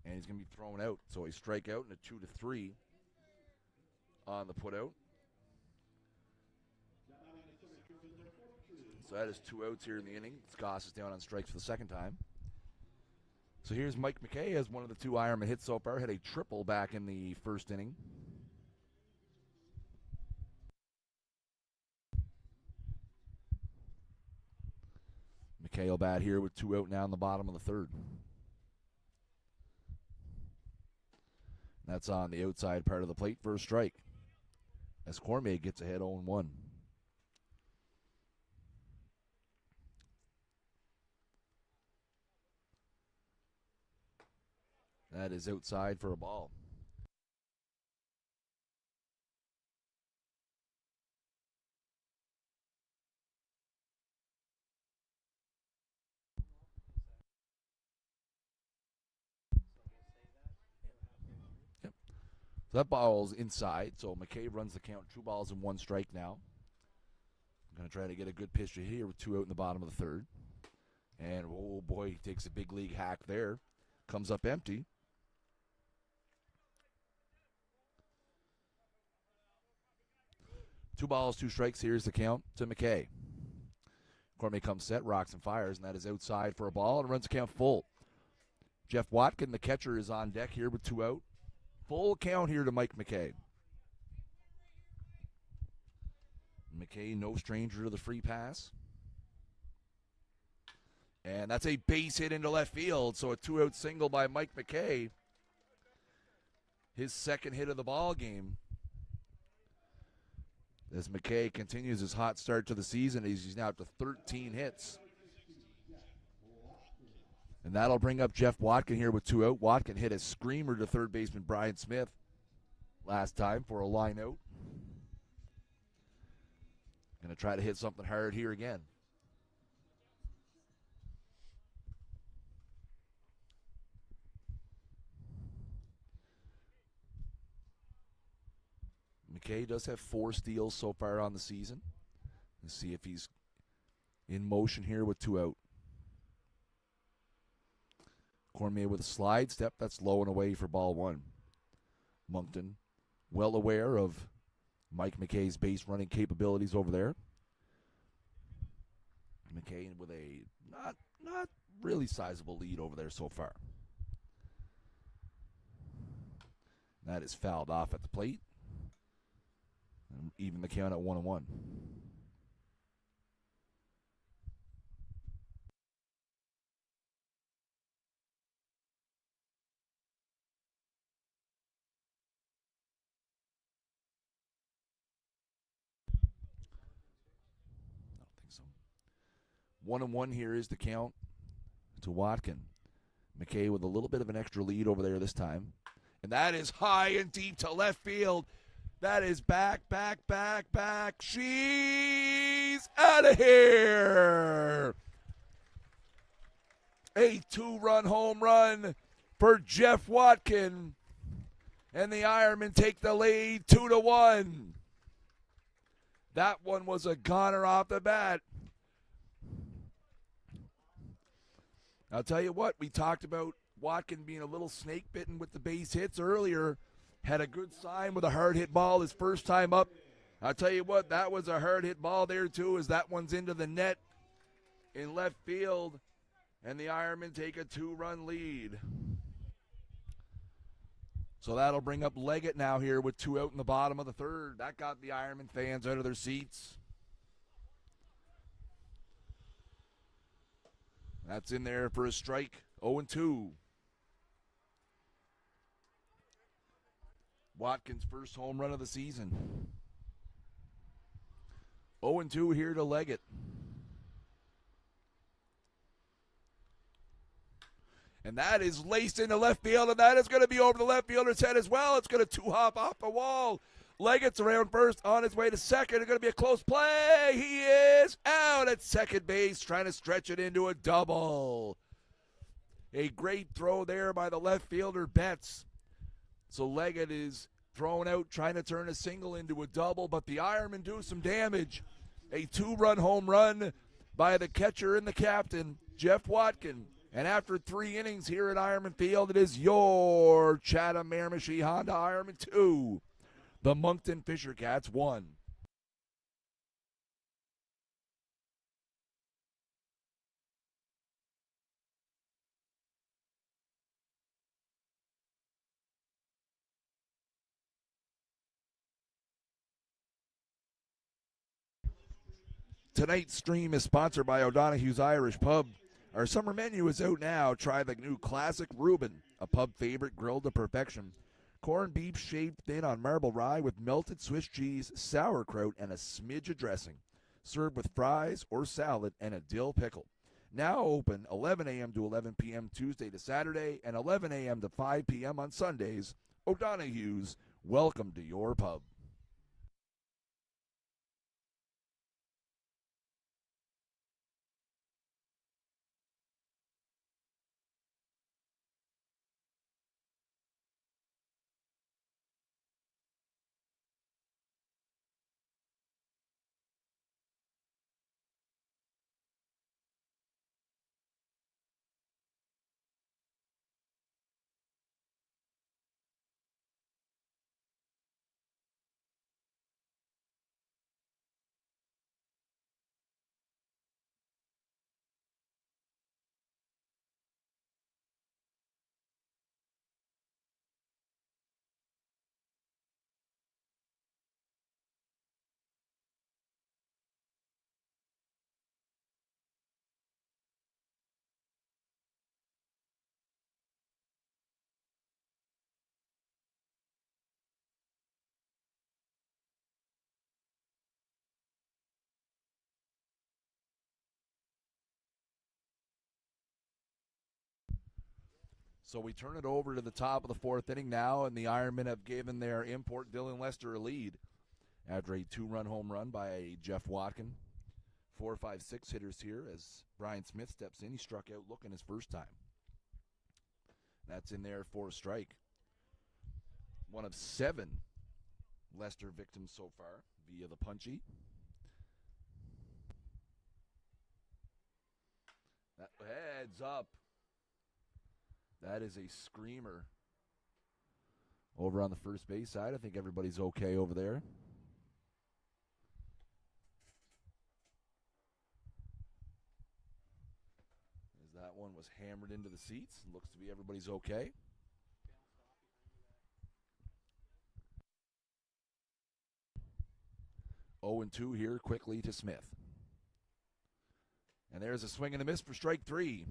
and he's going to be thrown out. So a strikeout and a 2-3 on the putout. So that is 2 outs here in the inning. Goss is down on strikes for the second time. So here's Mike McKay as one of the 2 Ironmen hits so far. Had a triple back in the first inning. McKay will bat here with 2 out now in the bottom of the third. That's on the outside part of the plate for a strike. As Cormier gets ahead 0-1. That is outside for a ball. Yep. So that ball's inside. So McKay runs the count. 2 balls and 1 strike now. I'm going to try to get a good pitch here with 2 out in the bottom of the third. And, oh boy, he takes a big league hack there. Comes up empty. Two balls, 2 strikes. Here's the count to McKay. Cormier comes set, rocks and fires, and that is outside for a ball and runs the count full. Jeff Watkin, the catcher, is on deck here with 2 out. Full count here to Mike McKay. McKay, no stranger to the free pass. And that's a base hit into left field, so a 2-out single by Mike McKay. His second hit of the ball game. As McKay continues his hot start to the season, he's now up to 13 hits. And that'll bring up Jeff Watkin here with 2 out. Watkin hit a screamer to third baseman Brian Smith last time for a line out. Going to try to hit something hard here again. McKay does have 4 steals so far on the season. Let's see if he's in motion here with 2 out. Cormier with a slide step. That's low and away for ball 1. Moncton, well aware of Mike McKay's base running capabilities over there. McKay with a not really sizable lead over there so far. That is fouled off at the plate. And even the count at 1-1. I don't think so. 1-1 here is the count to Watkin. McKay with a little bit of an extra lead over there this time. And that is high and deep to left field. That is back. She's out of here. A 2-run home run for Jeff Watkin. And the Ironmen take the lead 2-1. That one was a goner off the bat. I'll tell you what, we talked about Watkin being a little snake bitten with the base hits earlier. Had a good sign with a hard hit ball his first time up. I'll tell you what, that was a hard hit ball there too, as that one's into the net in left field. And the Ironmen take a 2-run lead. So that'll bring up Leggett now here with 2 out in the bottom of the third. That got the Ironmen fans out of their seats. That's in there for a strike. 0-2. Watkins' first home run of the season. 0-2 here to Leggett. And that is laced into left field, and that is going to be over the left fielder's head as well. It's going to 2-hop off the wall. Leggett's around first, on his way to second. It's going to be a close play. He is out at second base, trying to stretch it into a double. A great throw there by the left fielder, Betts. So Leggett is thrown out, trying to turn a single into a double, but the Ironmen do some damage. A 2-run home run by the catcher and the captain, Jeff Watkin. And after 3 innings here at Ironman Field, it is your Chatham Miramichi Honda Ironmen 2, the Moncton Fishercats 1. Tonight's stream is sponsored by O'Donoghue's Irish Pub. Our summer menu is out now. Try the new Classic Reuben, a pub favorite grilled to perfection. Corned beef shaved thin on marble rye with melted Swiss cheese, sauerkraut, and a smidge of dressing. Served with fries or salad and a dill pickle. Now open 11 a.m. to 11 p.m. Tuesday to Saturday and 11 a.m. to 5 p.m. on Sundays. O'Donoghue's, welcome to your pub. So we turn it over to the top of the 4th inning now, and the Ironmen have given their import Dylan Lester a lead after a 2-run home run by Jeff Watkin. 4, 5, 6 hitters here as Brian Smith steps in. He struck out looking his first time. That's in there for a strike. One of 7 Lester victims so far via the punchy. That heads up. That is a screamer over on the first base side. I think everybody's okay over there. As that one was hammered into the seats. Looks to be everybody's okay. Oh and 2 here quickly to Smith. And there's a swing and a miss for strike 3.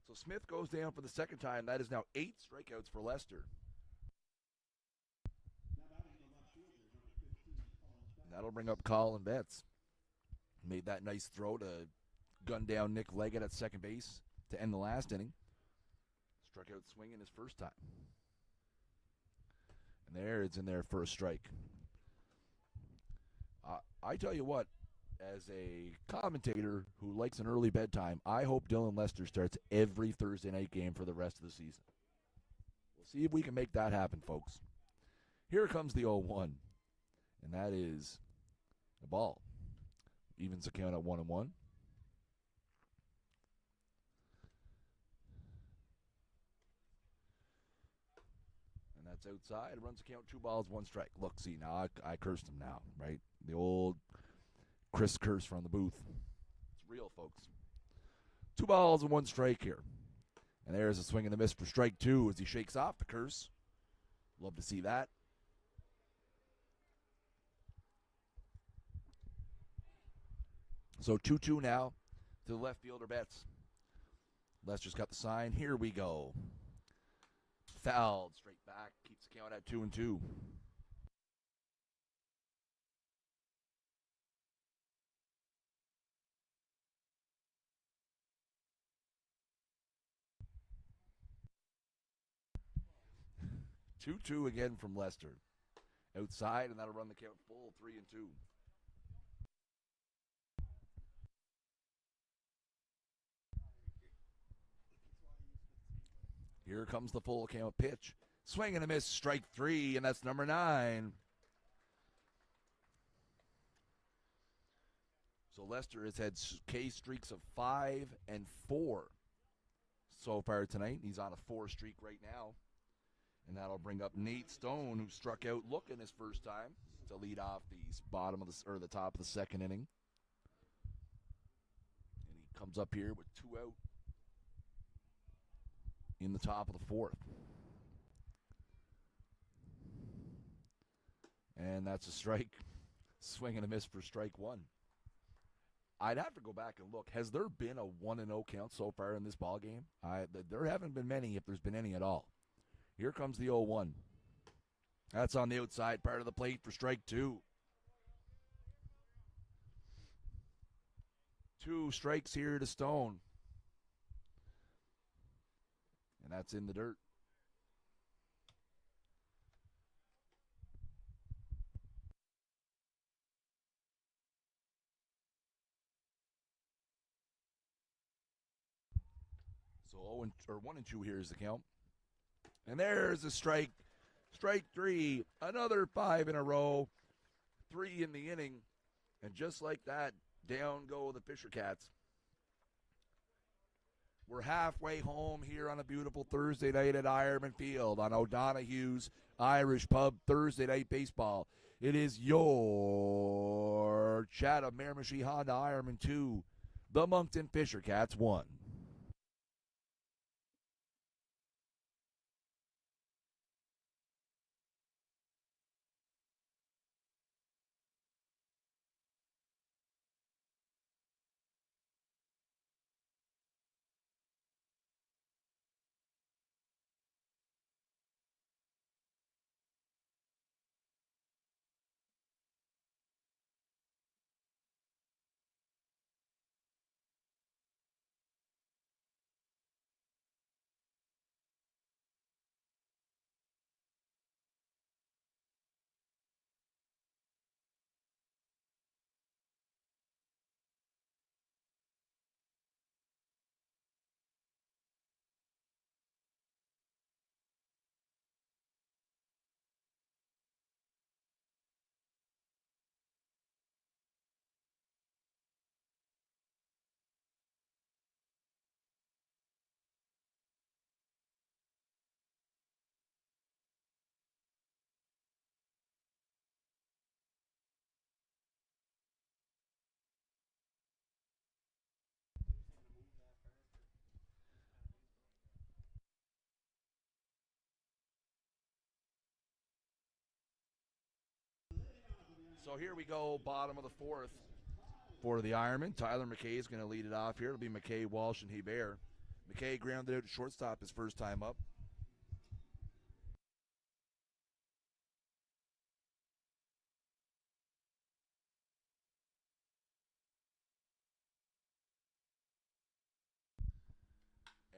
So Smith goes down for the second time. That is now 8 strikeouts for Lester. That'll bring up Colin Betts. Made that nice throw to gun down Nick Leggett at second base to end the last inning. Struck out swinging his first time. And there, it's in there for a strike. I tell you what, as a commentator who likes an early bedtime, I hope Dylan Lester starts every Thursday night game for the rest of the season. We'll see if we can make that happen, folks. Here comes the 0-1, and that is the ball. Evens the count at 1-1. And that's outside. Runs the count, 2 balls, 1 strike. Look, see, now I cursed him now, right? The old Chris curse from the booth. It's real, folks. 2 balls and 1 strike here. And there's a swing and a miss for strike 2 as he shakes off the curse. Love to see that. So 2-2 now to the left fielder Betts. Lester's got the sign. Here we go. Fouled straight back. Keeps the count at 2-2. Two again from Lester. Outside, and that'll run the count full 3-2. Here comes the full count pitch. Swing and a miss, strike 3, and that's number 9. So Lester has had K streaks of 5 and 4 so far tonight. He's on a 4 streak right now. And that'll bring up Nate Stone, who struck out looking his first time to lead off the top of the second inning. And he comes up here with 2 out in the top of the fourth. And that's a strike. Swing and a miss for strike one. I'd have to go back and look. Has there been a 1-0 count so far in this ballgame? There haven't been many, if there's been any at all. Here comes the 0-1. That's on the outside part of the plate for strike two. 2 strikes here to Stone. And that's in the dirt. So 1 and 2 here is the count. And there's a strike. Strike 3. Another 5 in a row. 3 in the inning. And just like that, down go the Fishercats. We're halfway home here on a beautiful Thursday night at Ironman Field on O'Donoghue's Irish Pub Thursday Night Baseball. It is your Chatham Miramichi Honda Ironmen 2, the Moncton Fishercats 1. So here we go, bottom of the fourth for the Ironmen. Tyler McKay is going to lead it off here. It'll be McKay, Walsh, and Hebert. McKay grounded out to shortstop his first time up.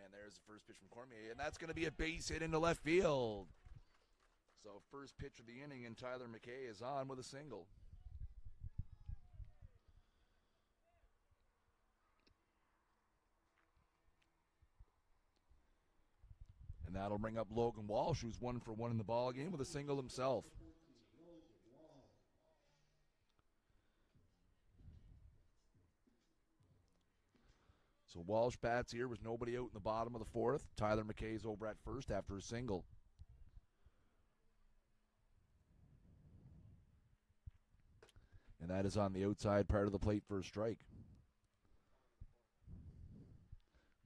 And there's the first pitch from Cormier, and that's going to be a base hit into left field. So first pitch of the inning, and Tyler McKay is on with a single. And that'll bring up Logan Walsh, who's 1 for 1 in the ball game with a single himself. So Walsh bats here with nobody out in the bottom of the fourth. Tyler McKay's over at first after a single. And that is on the outside part of the plate for a strike.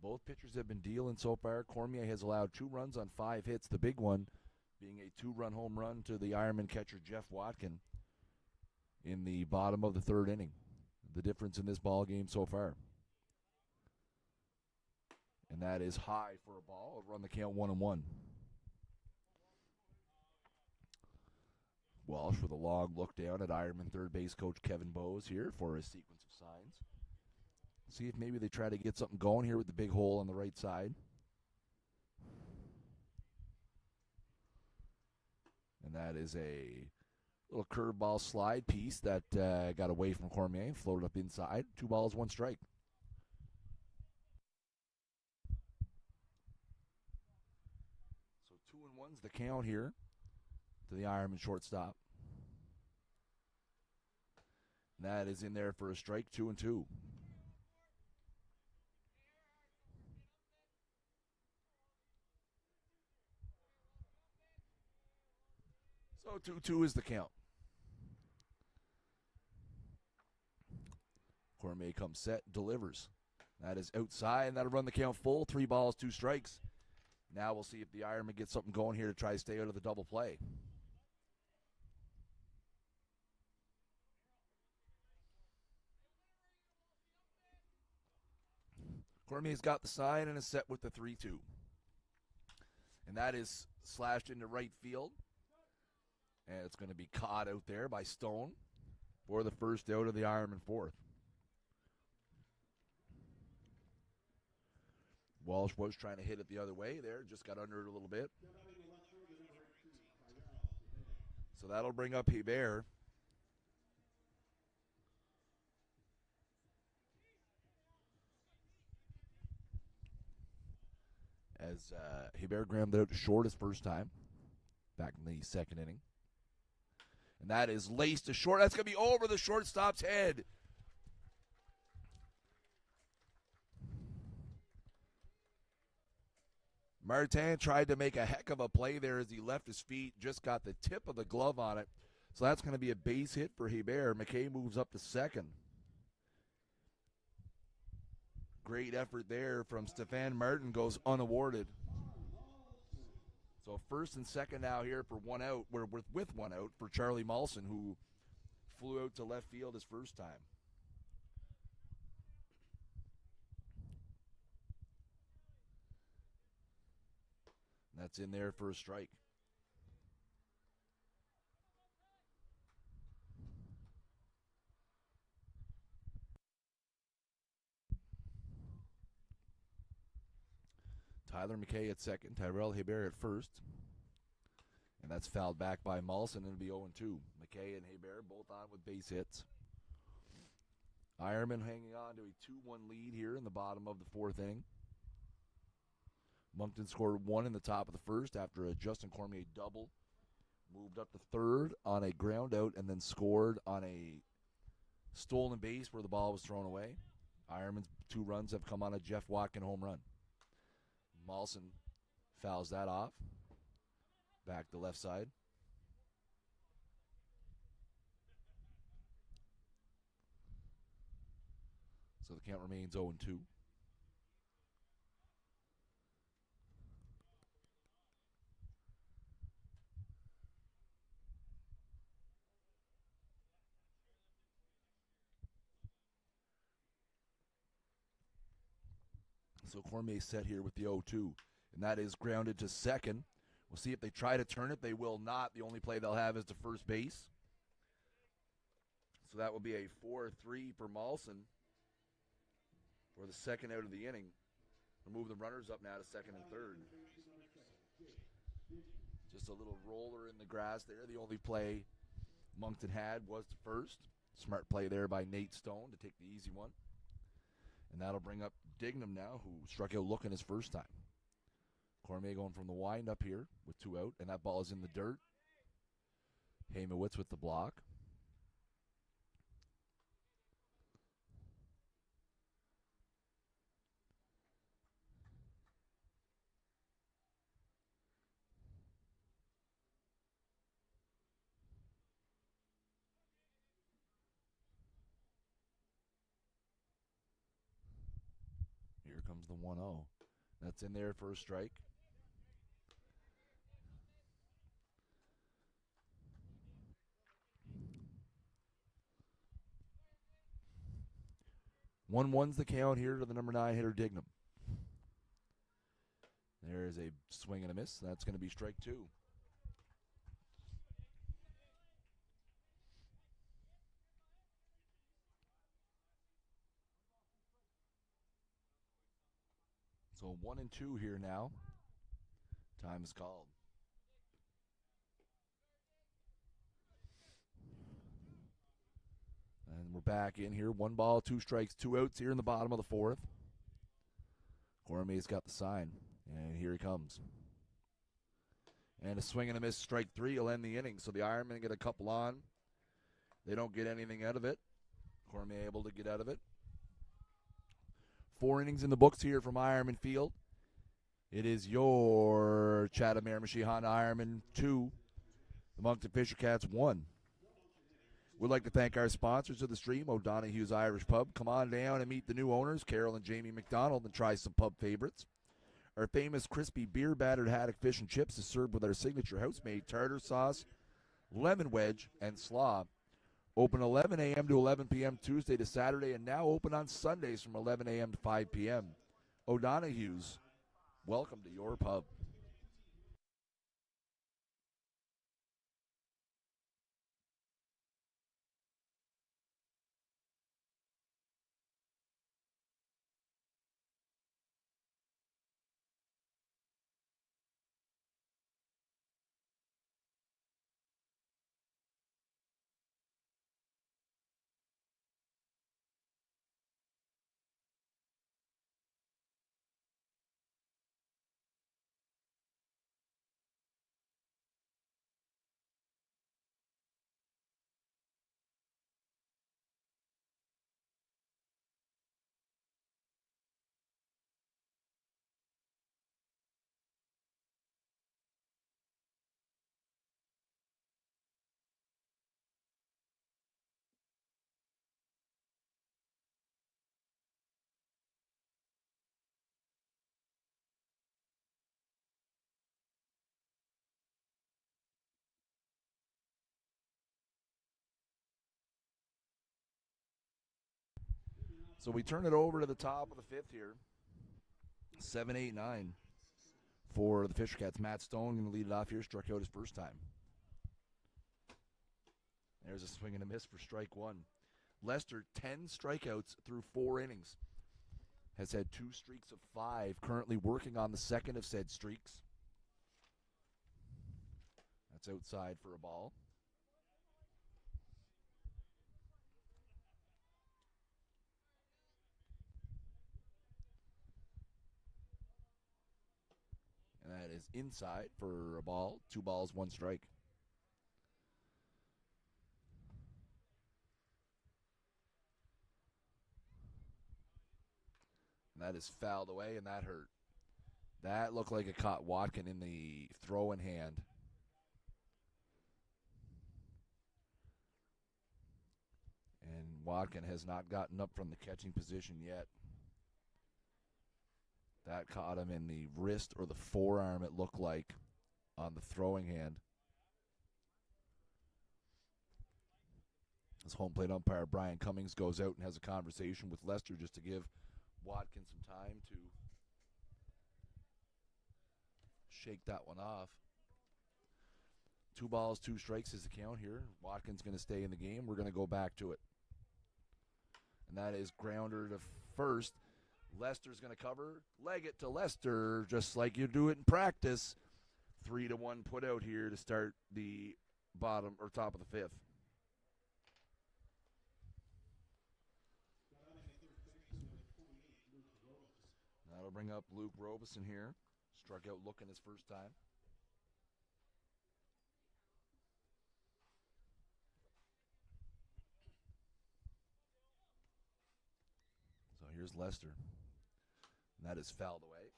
Both pitchers have been dealing so far. Cormier has allowed 2 runs on 5 hits, the big one being a 2-run home run to the Ironman catcher Jeff Watkin in the bottom of the third inning. The difference in this ball game so far. And that is high for a ball. It'll run the count 1-1. Walsh with a long look down at Ironman third base coach Kevin Bowes here for a sequence of signs. See if maybe they try to get something going here with the big hole on the right side. And that is a little curveball slide piece that got away from Cormier and floated up inside. 2 balls, 1 strike. So 2-1's the count here to the Ironman shortstop. That is in there for a strike, 2-2. So 2-2 is the count. Cormier comes set, delivers. That is outside, and that'll run the count full. 3 balls, 2 strikes. Now we'll see if the Ironmen get something going here to try to stay out of the double play. Cormier's got the sign and is set with the 3-2. And that is slashed into right field. And it's going to be caught out there by Stone for the first out of the Ironman fourth. Walsh was trying to hit it the other way there, just got under it a little bit. So that'll bring up Hebert. As Hebert grounded out to short his first time, back in the second inning. And that is laced to short. That's going to be over the shortstop's head. Martin tried to make a heck of a play there as he left his feet, just got the tip of the glove on it. So that's going to be a base hit for Hebert. McKay moves up to second. Great effort there from Stefan Martin, goes unawarded. So first and second now here for one out. We're with one out for Charlie Molson, who flew out to left field his first time. That's in there for a strike. Tyler McKay at second, Tyrell Hebert at first. And that's fouled back by Molson, and it'll be 0-2. McKay and Hebert both on with base hits. Ironman hanging on to a 2-1 lead here in the bottom of the fourth inning. Moncton scored 1 in the top of the first after a Justin Cormier double. Moved up to third on a ground out and then scored on a stolen base where the ball was thrown away. Ironman's 2 runs have come on a Jeff Watkin home run. Molson fouls that off. Back to left side. So the count remains 0-2. So Cormier set here with the 0-2, and that is grounded to second. We'll see if they try to turn it. They will not. The only play they'll have is to first base. So that will be a 4-3 for Molson for the second out of the inning. We'll move the runners up now to second and third. Just a little roller in the grass there. The only play Moncton had was to first. Smart play there by Nate Stone to take the easy one. And that'll bring up Dignam now, who struck out looking his first time. Cormier going from the wind up here with 2 out, and that ball is in the dirt. Hamowitz with the block. Here comes the 1-0. That's in there for a strike. One's the count here to the number 9 hitter, Dignam. There is a swing and a miss. That's going to be strike 2. So 1-2 here now. Time is called. And we're back in here. 1 ball, 2 strikes, 2 outs here in the bottom of the fourth. Cormier's got the sign, and here he comes. And a swing and a miss, strike 3 will end the inning. So the Ironmen get a couple on. They don't get anything out of it. Cormier able to get out of it. 4 innings in the books here from Ironman Field. It is your Chatham Miramichi Honda Ironmen 2, the Moncton Fishercats 1. We'd like to thank our sponsors of the stream, O'Donoghue's Irish Pub. Come on down and meet the new owners, Carol and Jamie McDonald, and try some pub favorites. Our famous crispy beer-battered haddock fish and chips is served with our signature house-made tartar sauce, lemon wedge, and slaw. Open 11 a.m. to 11 p.m. Tuesday to Saturday, and now open on Sundays from 11 a.m. to 5 p.m. O'Donoghue's, welcome to your pub. So we turn it over to the top of the fifth here. 7-8-9 for the Fishercats. Matt Stone going to lead it off here. Struck out his first time. There's a swing and a miss for strike one. Lester, 10 strikeouts through 4 innings. Has had 2 streaks of 5. Currently working on the second of said streaks. That's outside for a ball. And that is inside for a ball. 2 balls, 1 strike. And that is fouled away, and that hurt. That looked like it caught Watkin in the throw in hand. And Watkin has not gotten up from the catching position yet. That caught him in the wrist or the forearm, it looked like, on the throwing hand. As home plate umpire Brian Cummings goes out and has a conversation with Lester just to give Watkins some time to shake that one off. 2 balls, 2 strikes is the count here. Watkins going to stay in the game. We're going to go back to it. And that is grounder to first. Lester's going to cover. Leg it to Lester, just like you do it in practice. 3-1 put out here to start the bottom or top of the fifth. That'll bring up Luke Robeson here. Struck out looking his first time. So here's Lester. And that is fouled away.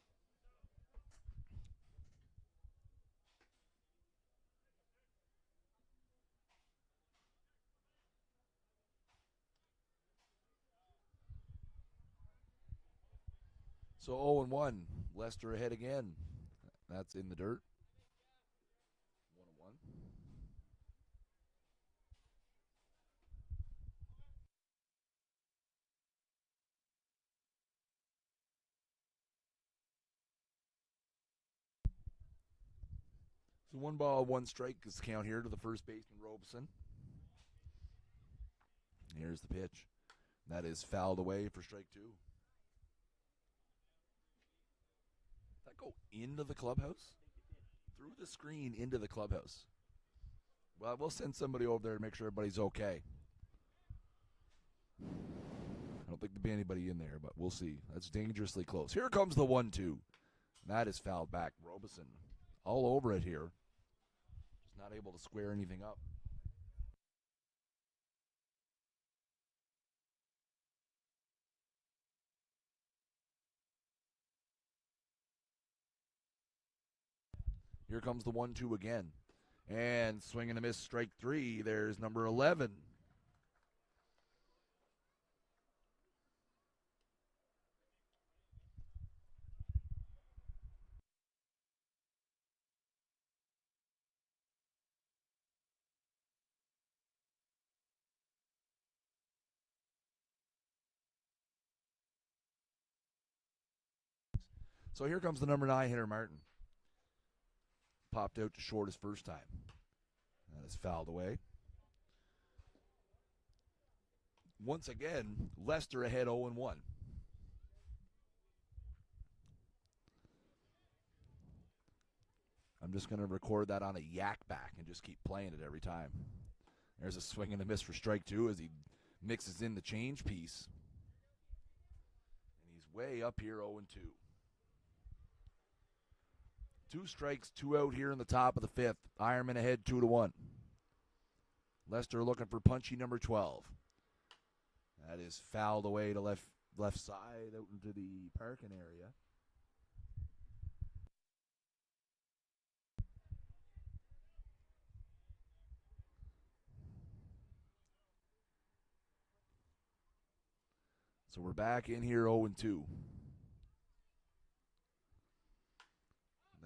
So 0-1. Lester ahead again. That's in the dirt. 1-1. So 1 ball, 1 strike is the count here to the first baseman, Robeson. Here's the pitch. That is fouled away for strike 2. Did that go into the clubhouse? Through the screen into the clubhouse. Well, we'll send somebody over there to make sure everybody's okay. I don't think there'll be anybody in there, but we'll see. That's dangerously close. Here comes the 1-2. That is fouled back. Robeson all over it here. Just not able to square anything up. Here comes the 1-2 again. And swing and a miss, strike 3. There's number 11. So here comes the number 9 hitter, Martin. Popped out to short his first time. That is fouled away. Once again, Leicester ahead 0-1. I'm just going to record that on a yak back and just keep playing it every time. There's a swing and a miss for strike 2 as he mixes in the change piece. And he's way up here 0-2. 2 strikes, 2 out here in the top of the 5th. Ironman ahead 2-1. Leicester looking for punchy number 12. That is fouled away to left side out into the parking area. So we're back in here 0-2.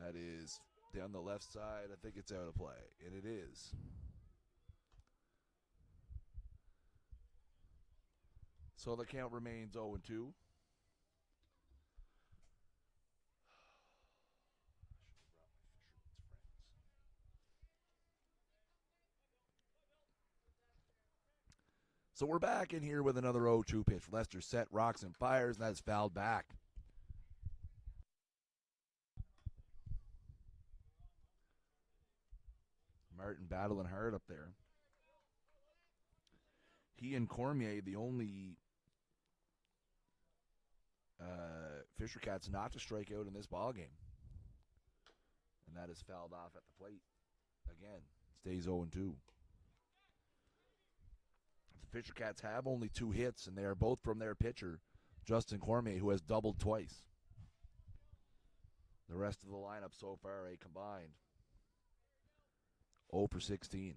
That is down the left side. I think it's out of play, and it is. So the count remains 0-2. So we're back in here with another 0-2 pitch. Leicester set, rocks, and fires, and that is fouled back. Martin battling hard up there. He and Cormier, the only Fishercats not to strike out in this ball game. And that is fouled off at the plate. Again, stays 0-2. The Fishercats have only 2 hits, and they are both from their pitcher, Justin Cormier, who has doubled twice. The rest of the lineup so far, a combined 0 for 16.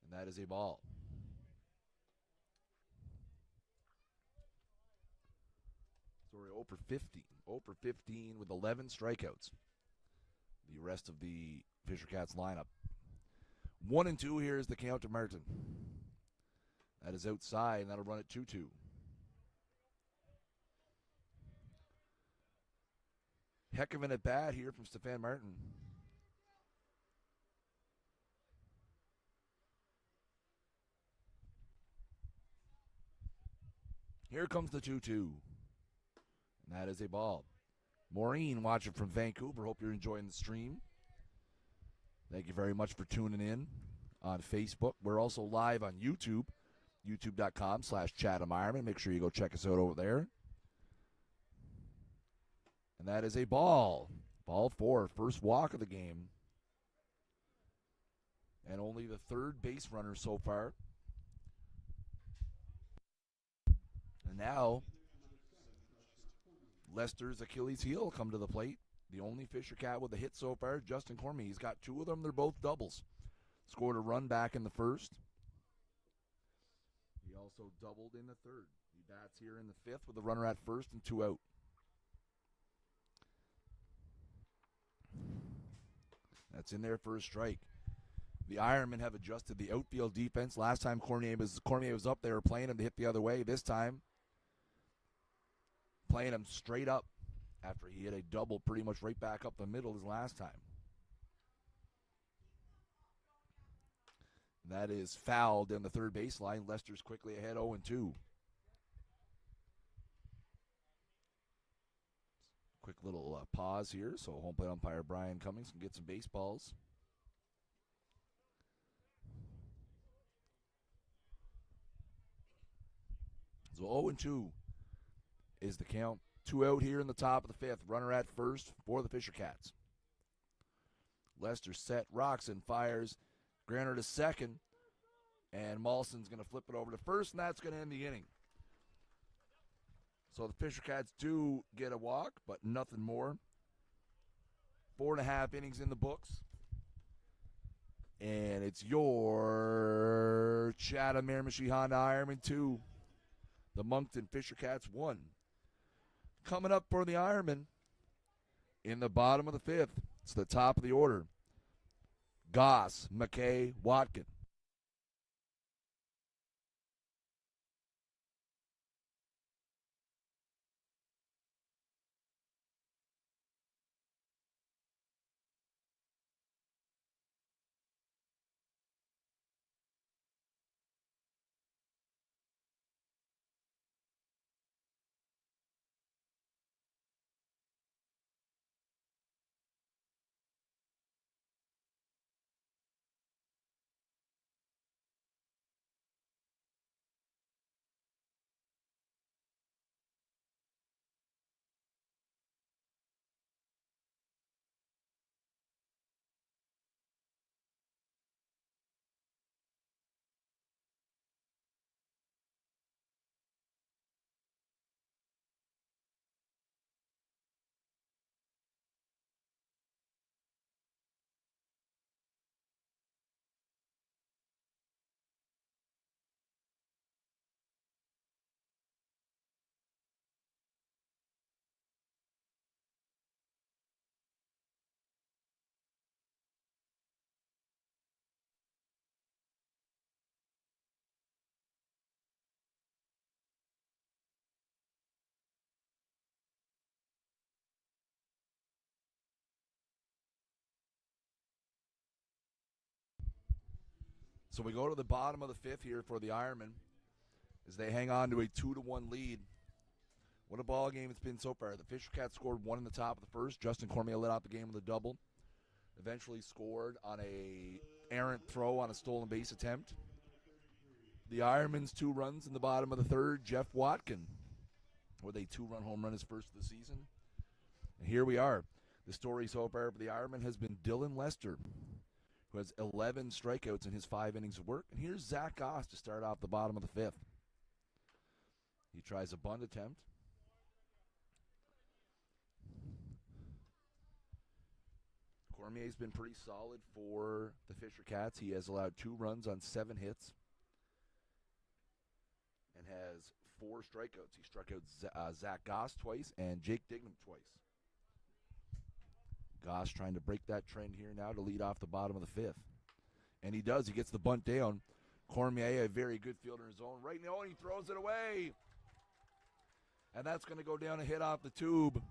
And that is a ball. Sorry, 0 for 15. 0 for 15 with 11 strikeouts. The rest of the Fishercats lineup. 1-2 here is the count to Martin. That is outside, and that'll run it 2-2. Heck of an at-bat here from Stefan Martin. Here comes the 2-2. And that is a ball. Maureen watching from Vancouver. Hope you're enjoying the stream. Thank you very much for tuning in on Facebook. We're also live on YouTube, youtube.com/Chatham Ironmen. Make sure you go check us out over there. And that is a ball. Ball 4, first walk of the game. And only the third base runner so far. And now, Leicester's Achilles heel come to the plate. The only Fishercat with a hit so far, Justin Cormier. He's got 2 of them. They're both doubles. Scored a run back in the first. He also doubled in the third. He bats here in the 5th with a runner at first and 2 out. That's in there for a strike. The Ironmen have adjusted the outfield defense. Last time Cormier was up, they were playing him to hit the other way. This time, playing him straight up after he hit a double pretty much right back up the middle as last time. That is fouled in the third baseline. Leicester's quickly ahead 0-2. Quick little pause here so home plate umpire Brian Cummings can get some baseballs. So 0-2 is the count. 2 out here in the top of the 5th. Runner at first for the Fishercats. Leicester set, rocks and fires. Granner to second. And Molson's going to flip it over to first, and that's going to end the inning. So the Fishercats do get a walk, but nothing more. 4.5 innings in the books. And it's your Chatham Miramichi Honda Ironmen 2. The Moncton Fishercats 1. Coming up for the Ironmen in the bottom of the 5th. It's the top of the order. Goss, McKay, Watkin. So we go to the bottom of the 5th here for the Ironmen as they hang on to a 2-1 lead. What a ball game it's been so far. The Fishercats scored 1 in the top of the first. Justin Cormier lit out the game with a double. Eventually scored on a errant throw on a stolen base attempt. The Ironmen's 2 runs in the bottom of the 3rd. Jeff Watkin with a 2-run home run his first of the season. And here we are. The story so far for the Ironmen has been Dylan Lester, who has 11 strikeouts in his 5 innings of work. And here's Zach Goss to start off the bottom of the 5th. He tries a bunt attempt. Cormier's been pretty solid for the Fishercats. He has allowed 2 runs on 7 hits and has 4 strikeouts. He struck out Zach Goss twice and Jake Dignam twice. Goss trying to break that trend here now to lead off the bottom of the 5th. And he does. He gets the bunt down. Cormier, a very good fielder in his own right now, and he throws it away. And that's going to go down a hit off the tube.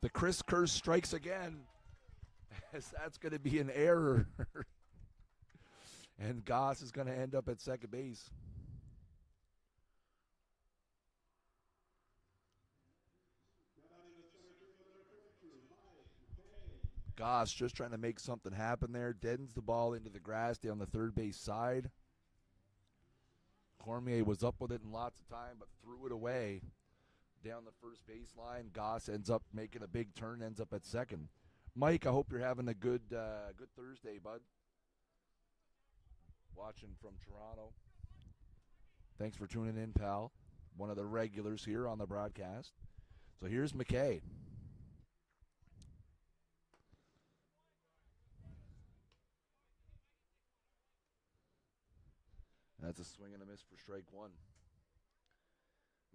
The Chris curse strikes again, as that's going to be an error. And Goss is going to end up at second base. Goss just trying to make something happen there. Deadens the ball into the grass down the third base side. Cormier was up with it in lots of time, but threw it away down the first baseline. Goss ends up making a big turn, ends up at second. Mike, I hope you're having a good Thursday, bud. Watching from Toronto. Thanks for tuning in, pal. One of the regulars here on the broadcast. So here's McKay. That's a swing and a miss for strike 1.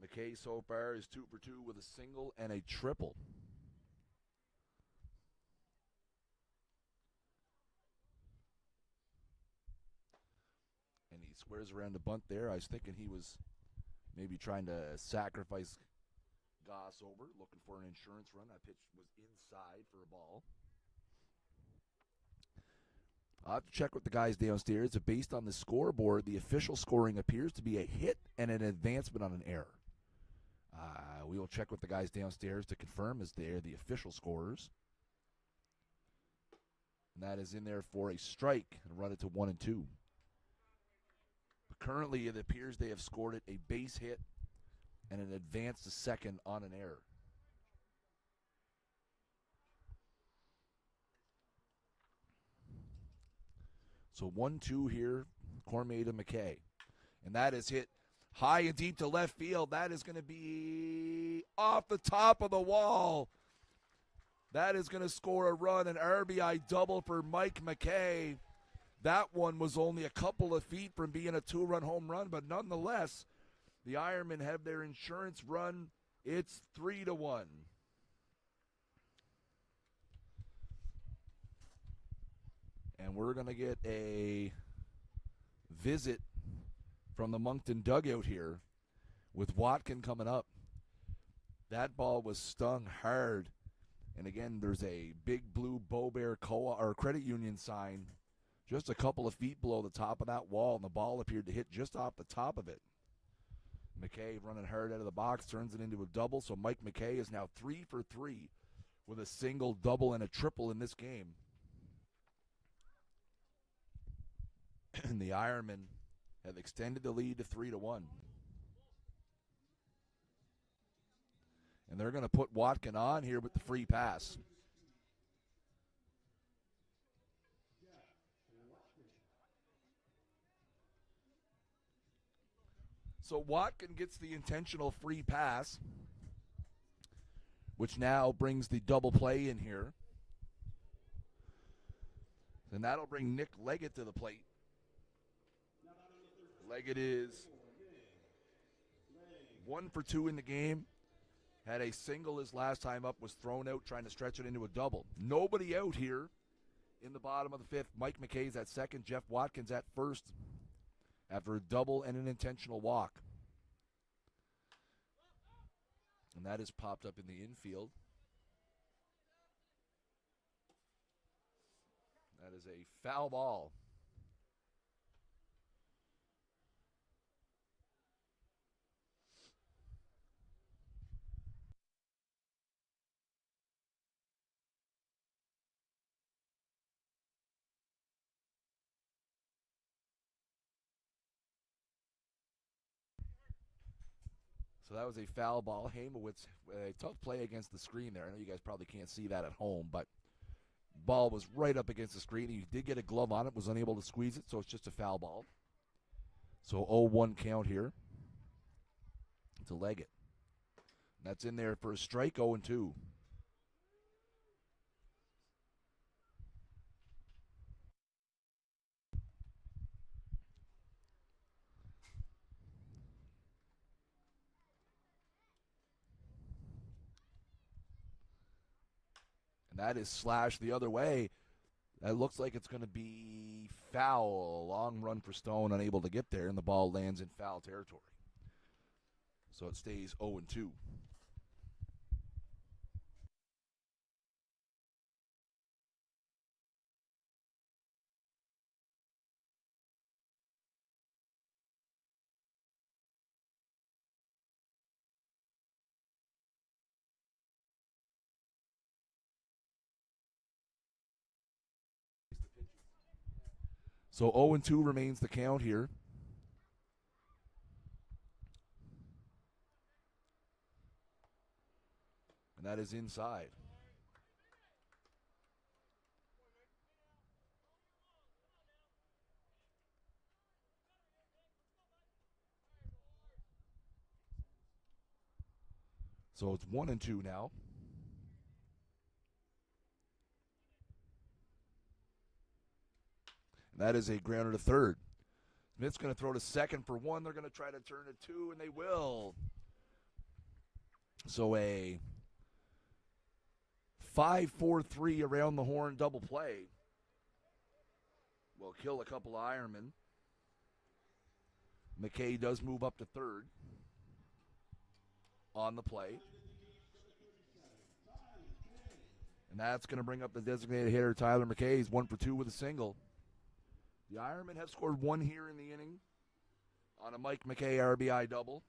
McKay so far is 2 for 2 with a single and a triple. And he squares around the bunt there. I was thinking he was maybe trying to sacrifice Goss over, looking for an insurance run. That pitch was inside for a ball. I'll have to check with the guys downstairs. Based on the scoreboard, the official scoring appears to be a hit and an advancement on an error. We will check with the guys downstairs to confirm as they're the official scorers. And that is in there for a strike and run it to 1-2. But currently, it appears they have scored it a base hit and an advance to second on an error. So 1-2 here, Cormier to McKay. And that is hit high and deep to left field. That is going to be off the top of the wall. That is going to score a run, an RBI double for Mike McKay. That one was only a couple of feet from being a 2-run home run, but nonetheless, the Ironmen have their insurance run. It's 3-1. And we're going to get a visit from the Moncton dugout here with Watkin coming up. That ball was stung hard. And again, there's a big blue Bow Bear credit union sign just a couple of feet below the top of that wall, and the ball appeared to hit just off the top of it. McKay running hard out of the box, turns it into a double, so Mike McKay is now 3 for 3 with a single, double, and a triple in this game. And the Ironmen have extended the lead to 3-1. And they're going to put Watkin on here with the free pass. So Watkin gets the intentional free pass, which now brings the double play in here. And that'll bring Nick Leggett to the plate. Leggett is 1 for 2 in the game. Had a single his last time up, was thrown out trying to stretch it into a double. Nobody out here in the bottom of the fifth. Mike McKay's at second, Jeff Watkins at first after a double and an intentional walk. And that is popped up in the infield. That is a foul ball. So that was a foul ball. Hamowitz, a tough play against the screen there. I know you guys probably can't see that at home, but ball was right up against the screen. He did get a glove on it, was unable to squeeze it, so it's just a foul ball. So 0-1 count here to Leggett. That's in there for a strike, 0-2. And that is slashed the other way. That looks like it's going to be foul. Long run for Stone, unable to get there, and the ball lands in foul territory. So it stays 0-2. So 0-2 remains the count here. And that is inside. So it's 1-2 now. And that is a grounder to third. Smith's going to throw to second for 1. They're going to try to turn it 2, and they will. So a 5-4-3 around the horn double play will kill a couple of Ironmen. McKay does move up to third on the play. And that's going to bring up the designated hitter, Tyler McKay. He's 1 for 2 with a single. The Ironmen have scored 1 here in the inning on a Mike McKay RBI double.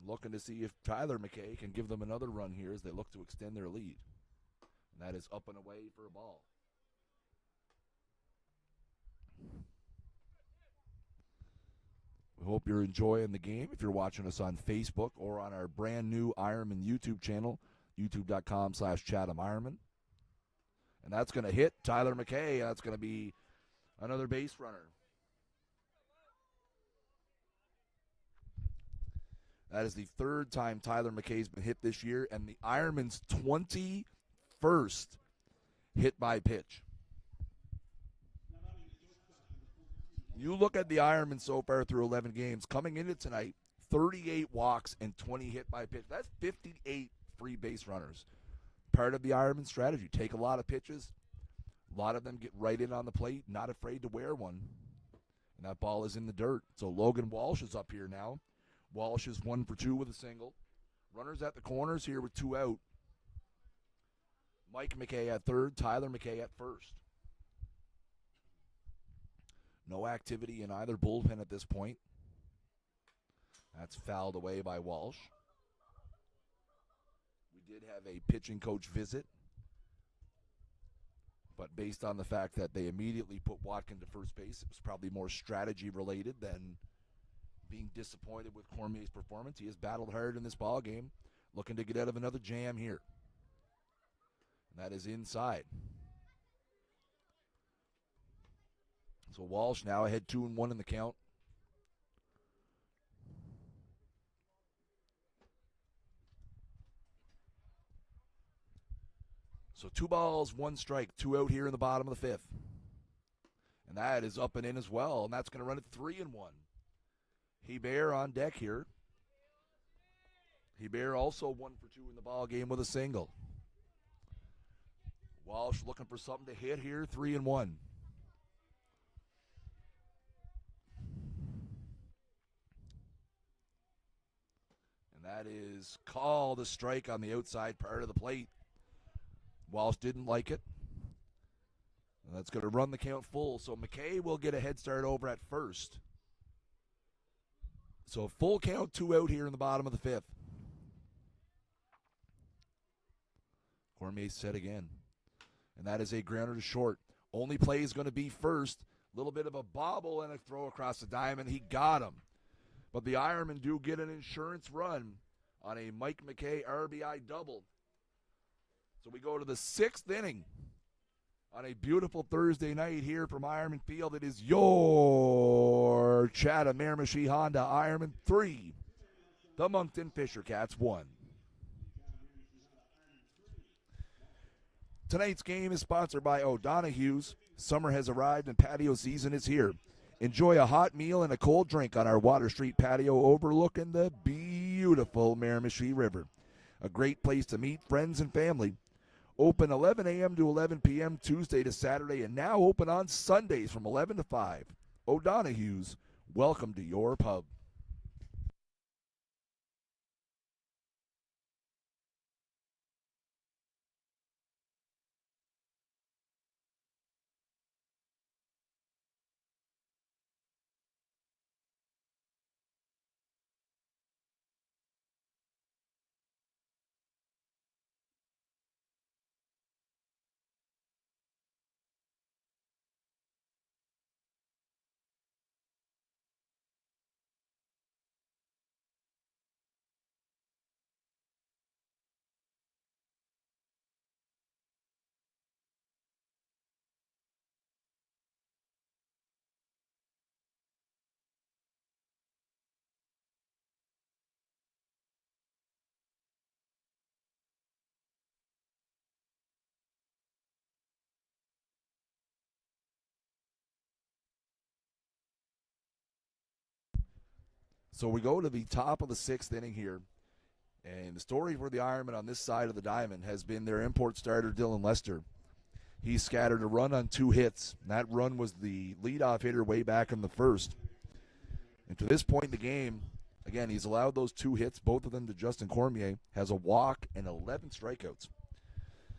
Looking to see if Tyler McKay can give them another run here as they look to extend their lead. And that is up and away for a ball. We hope you're enjoying the game. If you're watching us on Facebook or on our brand new Ironman YouTube channel, youtube.com/Chatham Ironmen. And that's going to hit Tyler McKay. That's going to be another base runner. That is the third time Tyler McKay's been hit this year, and the Ironmen's 21st hit by pitch. You look at the Ironmen so far through 11 games. Coming into tonight, 38 walks and 20 hit by pitch. That's 58 free base runners. Part of the Ironman strategy. Take a lot of pitches. A lot of them get right in on the plate, not afraid to wear one. And that ball is in the dirt. So Logan Walsh is up here now. Walsh is 1 for 2 with a single. Runners at the corners here with 2 out. Mike McKay at third, Tyler McKay at first. No activity in either bullpen at this point. That's fouled away by Walsh. We did have a pitching coach visit, but based on the fact that they immediately put Watkin to first base, it was probably more strategy related than being disappointed with Cormier's performance. He has battled hard in this ball game, looking to get out of another jam here. And that is inside. So Walsh now ahead 2-1 in the count. So 2 balls, 1 strike, 2 out here in the bottom of the 5th. And that is up and in as well, and that's going to run it 3-1. Hebert on deck here. Hebert also 1 for 2 in the ball game with a single. Walsh looking for something to hit here, 3-1. And that is called a strike on the outside part of the plate. Walsh didn't like it. And that's going to run the count full. So McKay will get a head start over at first. So full count, 2 out here in the bottom of the 5th. Cormier set again. And that is a grounder to short. Only play is going to be first. A little bit of a bobble and a throw across the diamond. He got him. But the Ironmen do get an insurance run on a Mike McKay RBI double. So we go to the 6th inning on a beautiful Thursday night here from Ironman Field. It is your Chatham Miramichi Honda Ironmen 3, the Moncton Fishercats 1. Tonight's game is sponsored by O'Donoghue's. Summer has arrived and patio season is here. Enjoy a hot meal and a cold drink on our Water Street patio overlooking the beautiful Miramichi River. A great place to meet friends and family. Open 11 a.m. to 11 p.m. Tuesday to Saturday, and now open on Sundays from 11 to 5. O'Donoghue's, welcome to your pub. So we go to the top of the 6th inning here. And the story for the Ironmen on this side of the diamond has been their import starter, Dylan Lester. He scattered a run on 2 hits. And that run was the leadoff hitter way back in the 1st. And to this point in the game, again, he's allowed those 2 hits, both of them to Justin Cormier, has a walk and 11 strikeouts.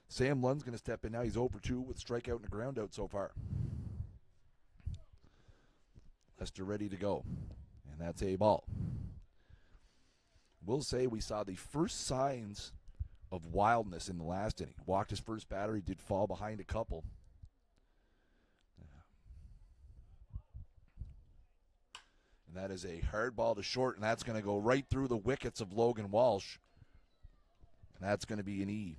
Sam Lund's going to step in now. He's 0 for 2 with strikeout and a ground out so far. Lester ready to go. And that's a ball. We'll say we saw the first signs of wildness in the last inning. Walked his first batter. He did fall behind a couple. And that is a hard ball to short, and that's going to go right through the wickets of Logan Walsh. And that's going to be an E.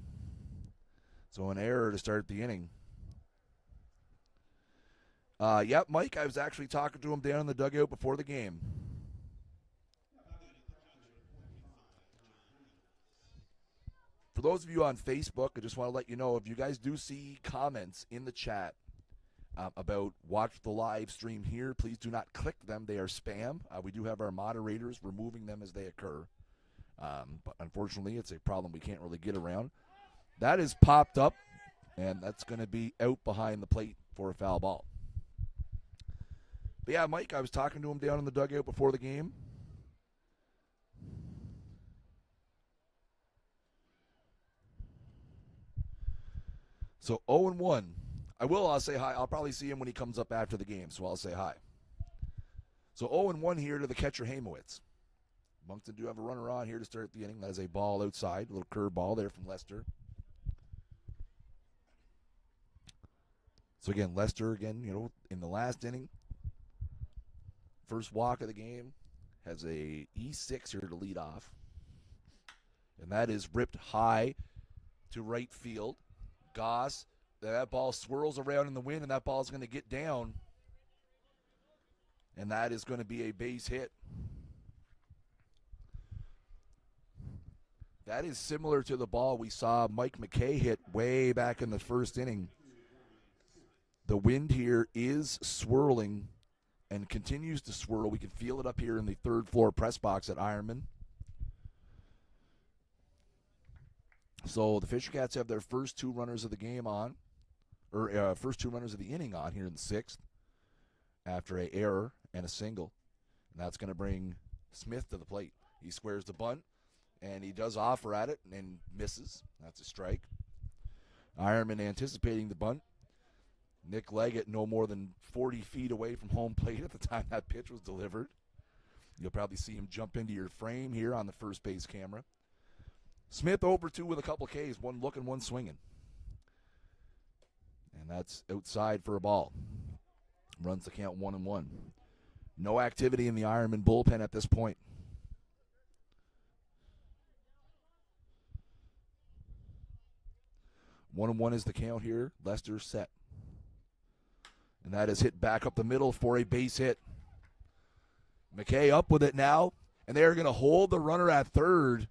So an error to start the inning. Yep, Mike, I was actually talking to him down in the dugout before the game. those of you on Facebook, I just want to let you know, if you guys do see comments in the chat about watch the live stream here, please do not click them. They are spam. We do have our moderators removing them as they occur. But unfortunately, it's a problem we can't really get around. That is popped up, and that's going to be out behind the plate for a foul ball. But yeah, Mike, I was talking to him down in the dugout before the game. So 0-1. I'll say hi. I'll probably see him when he comes up after the game, so I'll say hi. So 0-1 here to the catcher, Hamowitz. Moncton do have a runner on here to start the inning. That is a ball outside, a little curve ball there from Lester. So again, Lester, in the last inning, first walk of the game, has a E6 here to lead off. And that is ripped high to right field. Goss, that ball swirls around in the wind, and that ball is going to get down. And that is going to be a base hit. That is similar to the ball we saw Mike McKay hit way back in the first inning. The wind here is swirling and continues to swirl. We can feel it up here in the third floor press box at Ironman. So the Fishercats have their first two runners of the game on, or first two runners of the inning on here in the sixth after an error and a single. And that's going to bring Smith to the plate. He squares the bunt, and he does offer at it and misses. That's a strike. Ironman anticipating the bunt. Nick Leggett no more than 40 feet away from home plate at the time that pitch was delivered. You'll probably see him jump into your frame here on the first base camera. Smith over 2 with a couple Ks, one looking, one swinging. And that's outside for a ball. Runs the count 1-1. No activity in the Ironman bullpen at this point. 1-1 is the count here. Lester set. And that is hit back up the middle for a base hit. McKay up with it now, and they're going to hold the runner at third.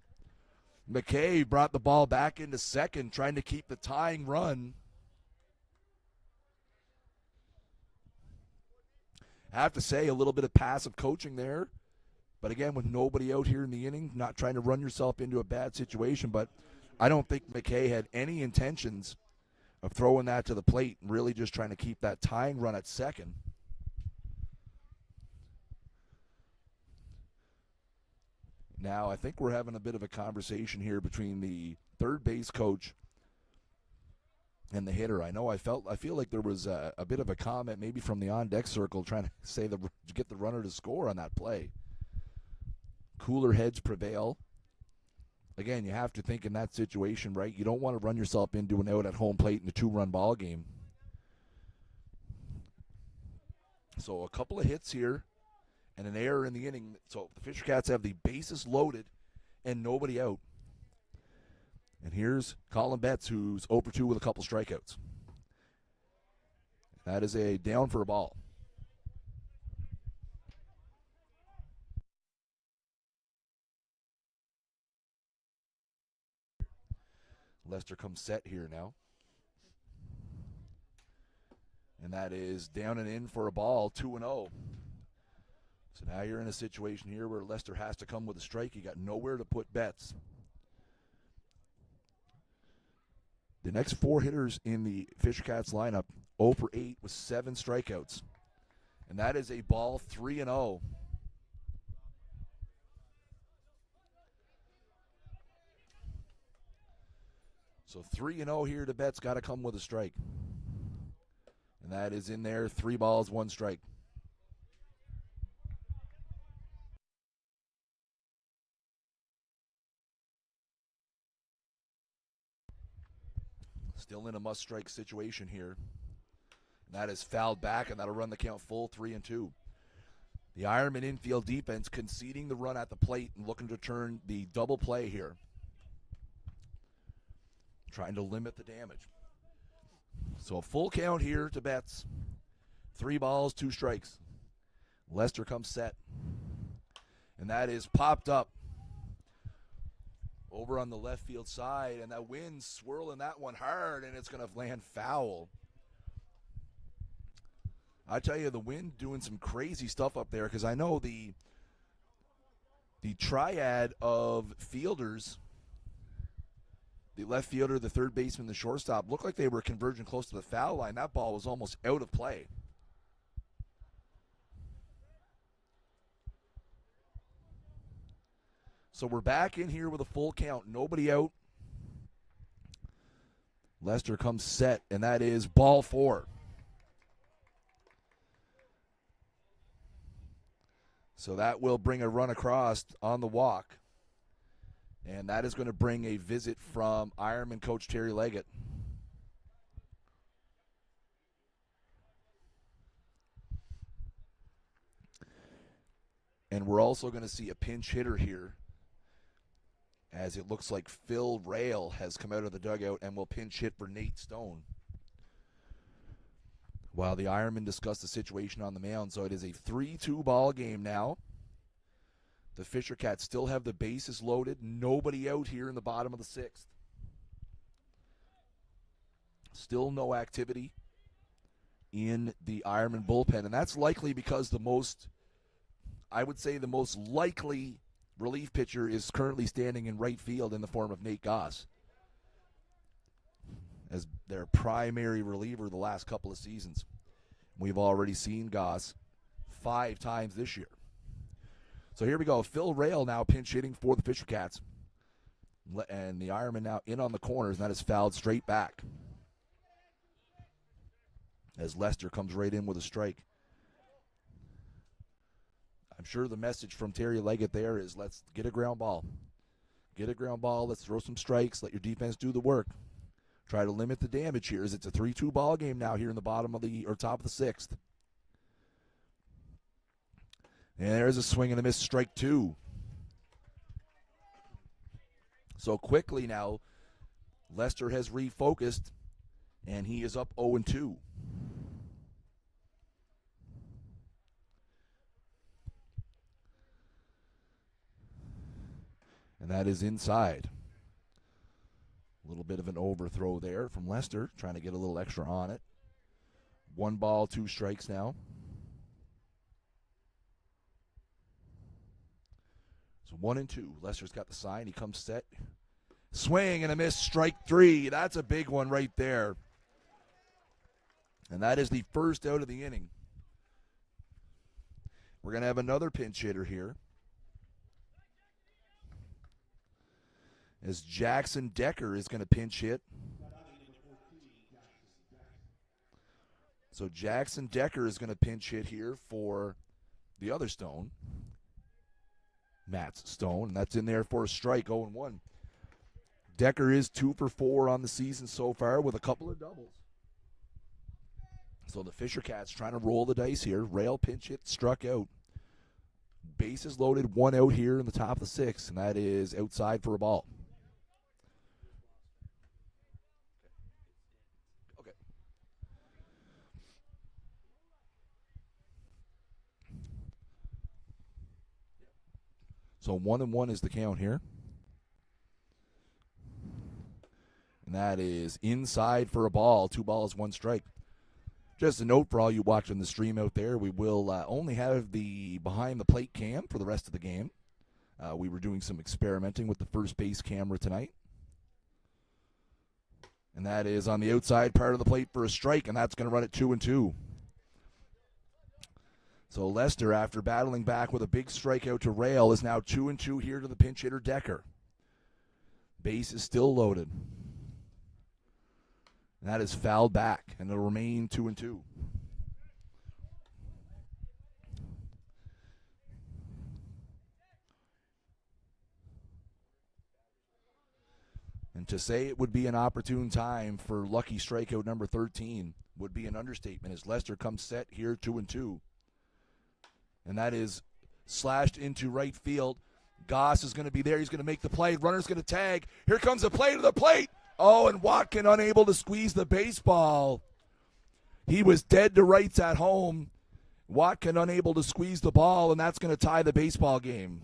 McKay brought the ball back into second, trying to keep the tying run. I have to say, a little bit of passive coaching there. But again, with nobody out here in the inning, not trying to run yourself into a bad situation. But I don't think McKay had any intentions of throwing that to the plate, really just trying to keep that tying run at second. Now, I think we're having a bit of a conversation here between the third base coach and the hitter. I feel like there was a bit of a comment maybe from the on-deck circle trying to say to get the runner to score on that play. Cooler heads prevail. Again, you have to think in that situation, right? You don't want to run yourself into an out at home plate in a 2-run ball game. So a couple of hits here and an error in the inning. So the Fishercats have the bases loaded and nobody out. And here's Colin Betts, who's 0-2 with a couple strikeouts. That is a down for a ball. Lester comes set here now. And that is down and in for a ball, 2-0. So now you're in a situation here where Lester has to come with a strike. You got nowhere to put Betts. The next 4 hitters in the Fishercats lineup, 0-8 with 7 strikeouts. And that is a ball, 3-0. So 3-0 here to Betts, got to come with a strike. And that is in there, 3 balls, 1 strike. Still in a must-strike situation here. And that is fouled back, and that'll run the count full, 3-2. The Ironman infield defense conceding the run at the plate and looking to turn the double play here. Trying to limit the damage. So a full count here to Betts. 3 balls, 2 strikes. Lester comes set. And that is popped up over on the left field side, and that wind swirling that one hard, and it's going to land foul. I tell you, the wind doing some crazy stuff up there, because I know the triad of fielders, the left fielder, the third baseman, the shortstop, looked like they were converging close to the foul line. That ball was almost out of play. So we're back in here with a full count. Nobody out. Lester comes set, and that is ball 4. So that will bring a run across on the walk. And that is going to bring a visit from Ironman coach Terry Leggett. And we're also going to see a pinch hitter here, as it looks like Phil Rail has come out of the dugout and will pinch hit for Nate Stone, while the Ironmen discuss the situation on the mound. So it is a 3-2 ball game now. The Fishercats still have the bases loaded. Nobody out here in the bottom of the 6th. Still no activity in the Ironman bullpen. And that's likely because the most likely relief pitcher is currently standing in right field in the form of Nate Goss, as their primary reliever the last couple of seasons. We've already seen Goss 5 times this year. So here we go. Phil Rail now pinch hitting for the Fishercats. And the Ironman now in on the corners, and that is fouled straight back, as Lester comes right in with a strike. I'm sure the message from Terry Leggett there is, let's get a ground ball. Get a ground ball. Let's throw some strikes. Let your defense do the work. Try to limit the damage here, as it's a 3-2 ball game now here in the bottom of the, or top of the 6th. And there's a swing and a miss, strike 2. So quickly now, Lester has refocused, and he is up 0-2. And that is inside. A little bit of an overthrow there from Lester, trying to get a little extra on it. 1 ball, 2 strikes now. So 1-2. Lester's got the sign. He comes set. Swing and a miss, strike 3. That's a big one right there. And that is the first out of the inning. We're going to have another pinch hitter here, as Jackson Decker is going to pinch hit. So Jackson Decker is going to pinch hit here for the other Stone, Matt Stone, and that's in there for a strike, 0-1. Decker is 2 for 4 on the season so far with a couple of doubles. So the Fishercats trying to roll the dice here. Rail pinch hit, struck out. Bases loaded, 1 out here in the top of the 6th, and that is outside for a ball. Okay. So 1-1 is the count here. And that is inside for a ball. 2 balls, 1 strike. Just a note for all you watching the stream out there, we will only have the behind-the-plate cam for the rest of the game. We were doing some experimenting with the first base camera tonight. And that is on the outside part of the plate for a strike, and that's going to run it 2-2. So Lester, after battling back with a big strikeout to Rail, is now 2-2 here to the pinch hitter Decker. Base is still loaded. And that is fouled back, and it'll remain 2-2. And to say it would be an opportune time for lucky strikeout number 13 would be an understatement, as Lester comes set here 2-2. And that is slashed into right field. Goss is going to be there. He's going to make the play. Runner's going to tag. Here comes the play to the plate. Oh, and Watkin unable to squeeze the baseball. He was dead to rights at home. Watkin unable to squeeze the ball, and that's going to tie the baseball game.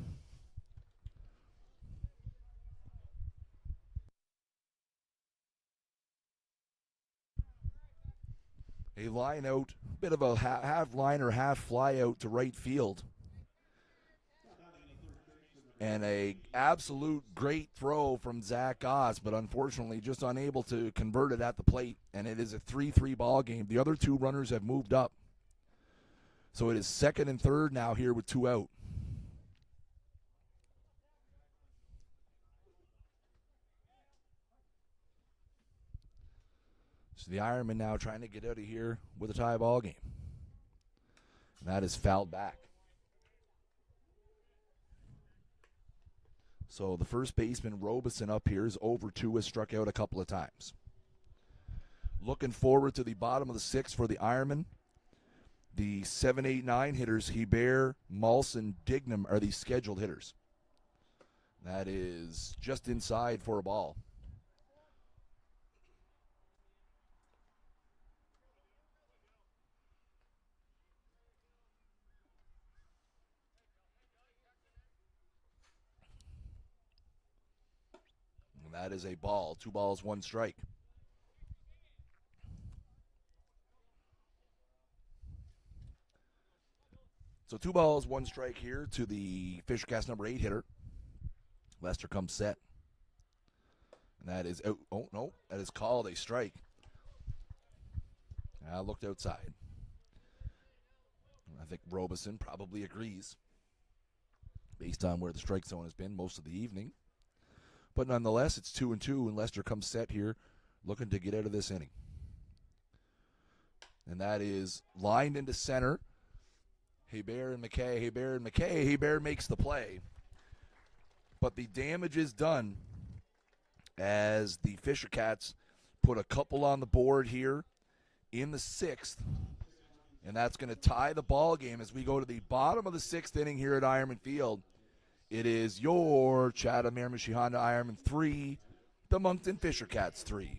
A line out, bit of a half liner, half fly out to right field. And a absolute great throw from Zach Goss, but unfortunately just unable to convert it at the plate. And it is a 3-3 ball game. The other two runners have moved up. So it is second and third now here with 2 out. So the Ironmen now trying to get out of here with a tie ball game. And that is fouled back. So the first baseman, Robeson, up here is over 2, has struck out a couple of times. Looking forward to the bottom of the 6th for the Ironmen. The 7, 8, 9 hitters, Hebert, Malson, Dignam, are the scheduled hitters. That is just inside for a ball. And that is a ball. 2 balls, 1 strike. So 2 balls, 1 strike here to the Fishercats number 8 hitter. Lester comes set. And that is out. Oh, no. That is called a strike. I looked outside. I think Robeson probably agrees based on where the strike zone has been most of the evening. But nonetheless, it's 2-2, and Lester comes set here looking to get out of this inning. And that is lined into center. Hebert and McKay. Hebert makes the play. But the damage is done as the Fishercats put a couple on the board here in the 6th. And that's going to tie the ball game as we go to the bottom of the 6th inning here at Ironman Field. It is your Chatham Miramichi Honda Ironmen 3, the Moncton Fishercats 3.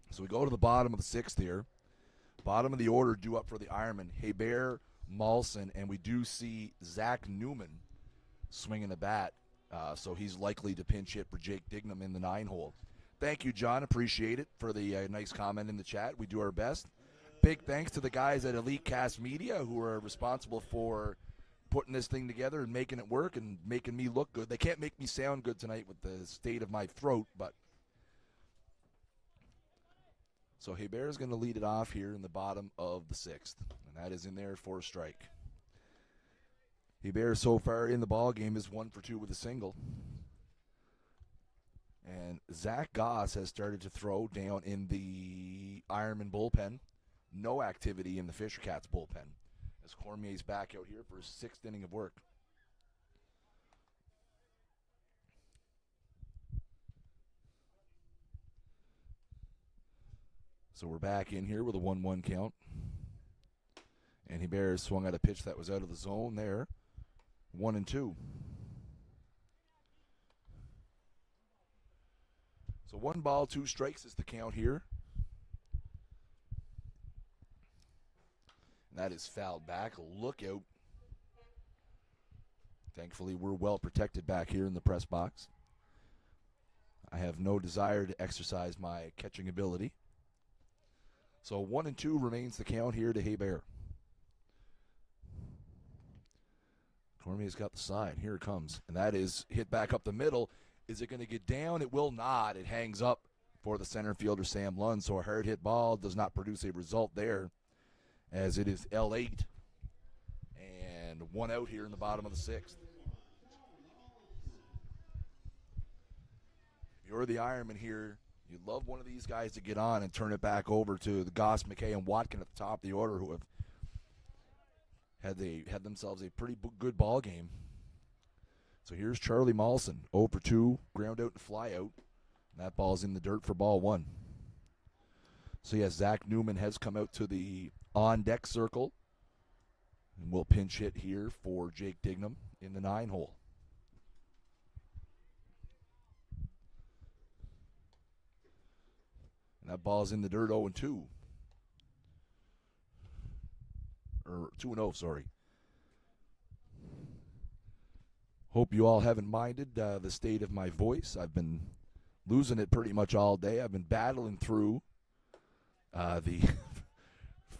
So we go to the bottom of the 6th here. Bottom of the order due up for the Ironmen. Hebert, Malson, and we do see Zach Newman swinging the bat. So he's likely to pinch hit for Jake Dignam in the 9-hole. Thank you, John. Appreciate it for the nice comment in the chat. We do our best. Big thanks to the guys at Elitecast Media who are responsible for putting this thing together and making it work and making me look good. They can't make me sound good tonight with the state of my throat, but so Hebert is going to lead it off here in the bottom of the 6th, and that is in there for a strike. Hebert so far in the ball game is 1 for 2 with a single. And Zach Goss has started to throw down in the Ironman bullpen. No activity in the Fishercats bullpen as Cormier's back out here for his 6th inning of work. So we're back in here with a 1-1 count. And Hebert swung at a pitch that was out of the zone there. 1-2. So 1 ball, 2 strikes is the count here. And that is fouled back. Look out. Thankfully, we're well protected back here in the press box. I have no desire to exercise my catching ability. So 1-2 remains the count here to Hebert. Cormier's got the sign. Here it comes. And that is hit back up the middle. Is it going to get down? It will not. It hangs up for the center fielder, Sam Lund. So a hard hit ball does not produce a result there, as it is L8. And one out here in the bottom of the sixth. If you're the Ironman here, you'd love one of these guys to get on and turn it back over to the Goss, McKay, and Watkin at the top of the order, who have had themselves a pretty good ball game. So here's Charlie Mawson, 0 for 2, ground out and fly out. And that ball's in the dirt for ball one. So yes, Zach Newman has come out to the on-deck circle. And we'll pinch hit here for Jake Dignam in the 9-hole. And that ball's in the dirt, 0 and 2. Or 2 and 0, sorry. Hope you all haven't minded the state of my voice. I've been losing it pretty much all day. I've been battling through the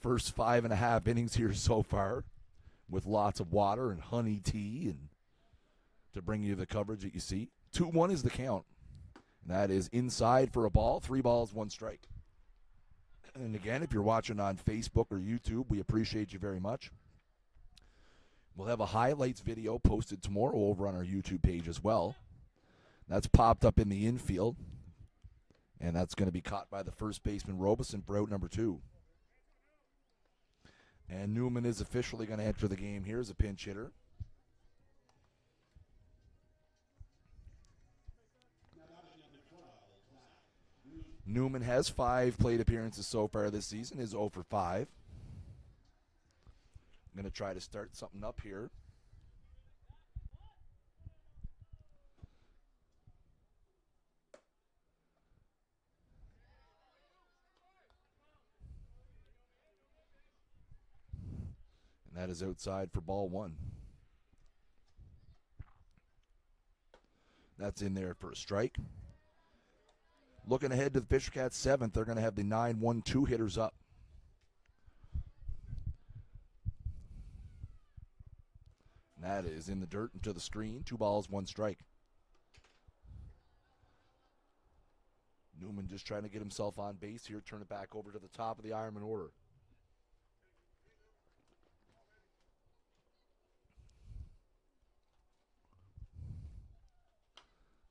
first 5.5 innings here so far with lots of water and honey tea and to bring you the coverage that you see. 2-1 is the count. And that is inside for a ball. 3 balls, 1 strike. And again, if you're watching on Facebook or YouTube, we appreciate you very much. We'll have a highlights video posted tomorrow over on our YouTube page as well. That's popped up in the infield. And that's going to be caught by the first baseman, Robeson, for out number 2. And Newman is officially going to enter the game here as a pinch hitter. Newman has 5 plate appearances so far this season, is 0 for 5. I'm going to try to start something up here. And that is outside for ball 1. That's in there for a strike. Looking ahead to the Fishercats 7th, they're going to have the 9-1-2 hitters up. And that is in the dirt and to the screen. 2 balls, 1 strike. Newman just trying to get himself on base here. Turn it back over to the top of the Ironman order.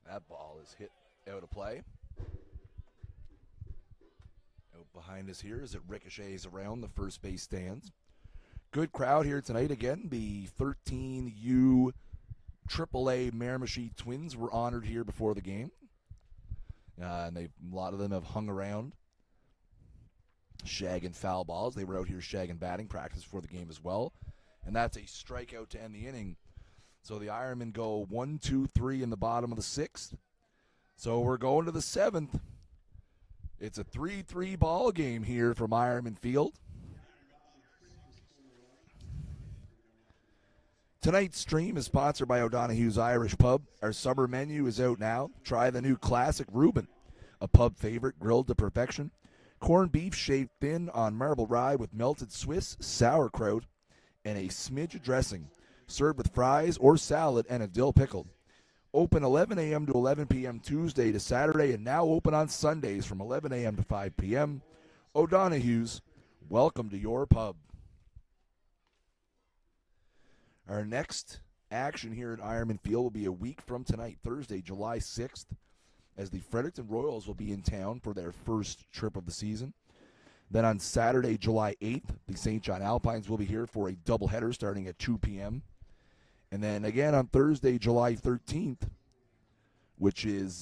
That ball is hit out of play. Out behind us here as it ricochets around the first base stands. Good crowd here tonight. Again, the 13U AAA Miramichi Twins were honored here before the game. And a lot of them have hung around shagging foul balls. They were out here shagging batting practice before the game as well. And that's a strikeout to end the inning. So the Ironmen go 1, 2, 3 in the bottom of the 6th. So we're going to the 7th. It's a 3-3 ball game here from Ironman Field. Tonight's stream is sponsored by O'Donoghue's Irish Pub. Our summer menu is out now. Try the new Classic Reuben, a pub favorite grilled to perfection. Corned beef shaved thin on marble rye with melted Swiss sauerkraut and a smidge of dressing. Served with fries or salad and a dill pickle. Open 11 a.m. to 11 p.m. Tuesday to Saturday, and now open on Sundays from 11 a.m. to 5 p.m. O'Donoghue's, welcome to your pub. Our next action here at Ironman Field will be a week from tonight, Thursday, July 6th, as the Fredericton Royals will be in town for their first trip of the season. Then on Saturday, July 8th, the St. John Alpines will be here for a doubleheader starting at 2 p.m. And then again on Thursday, July 13th, which is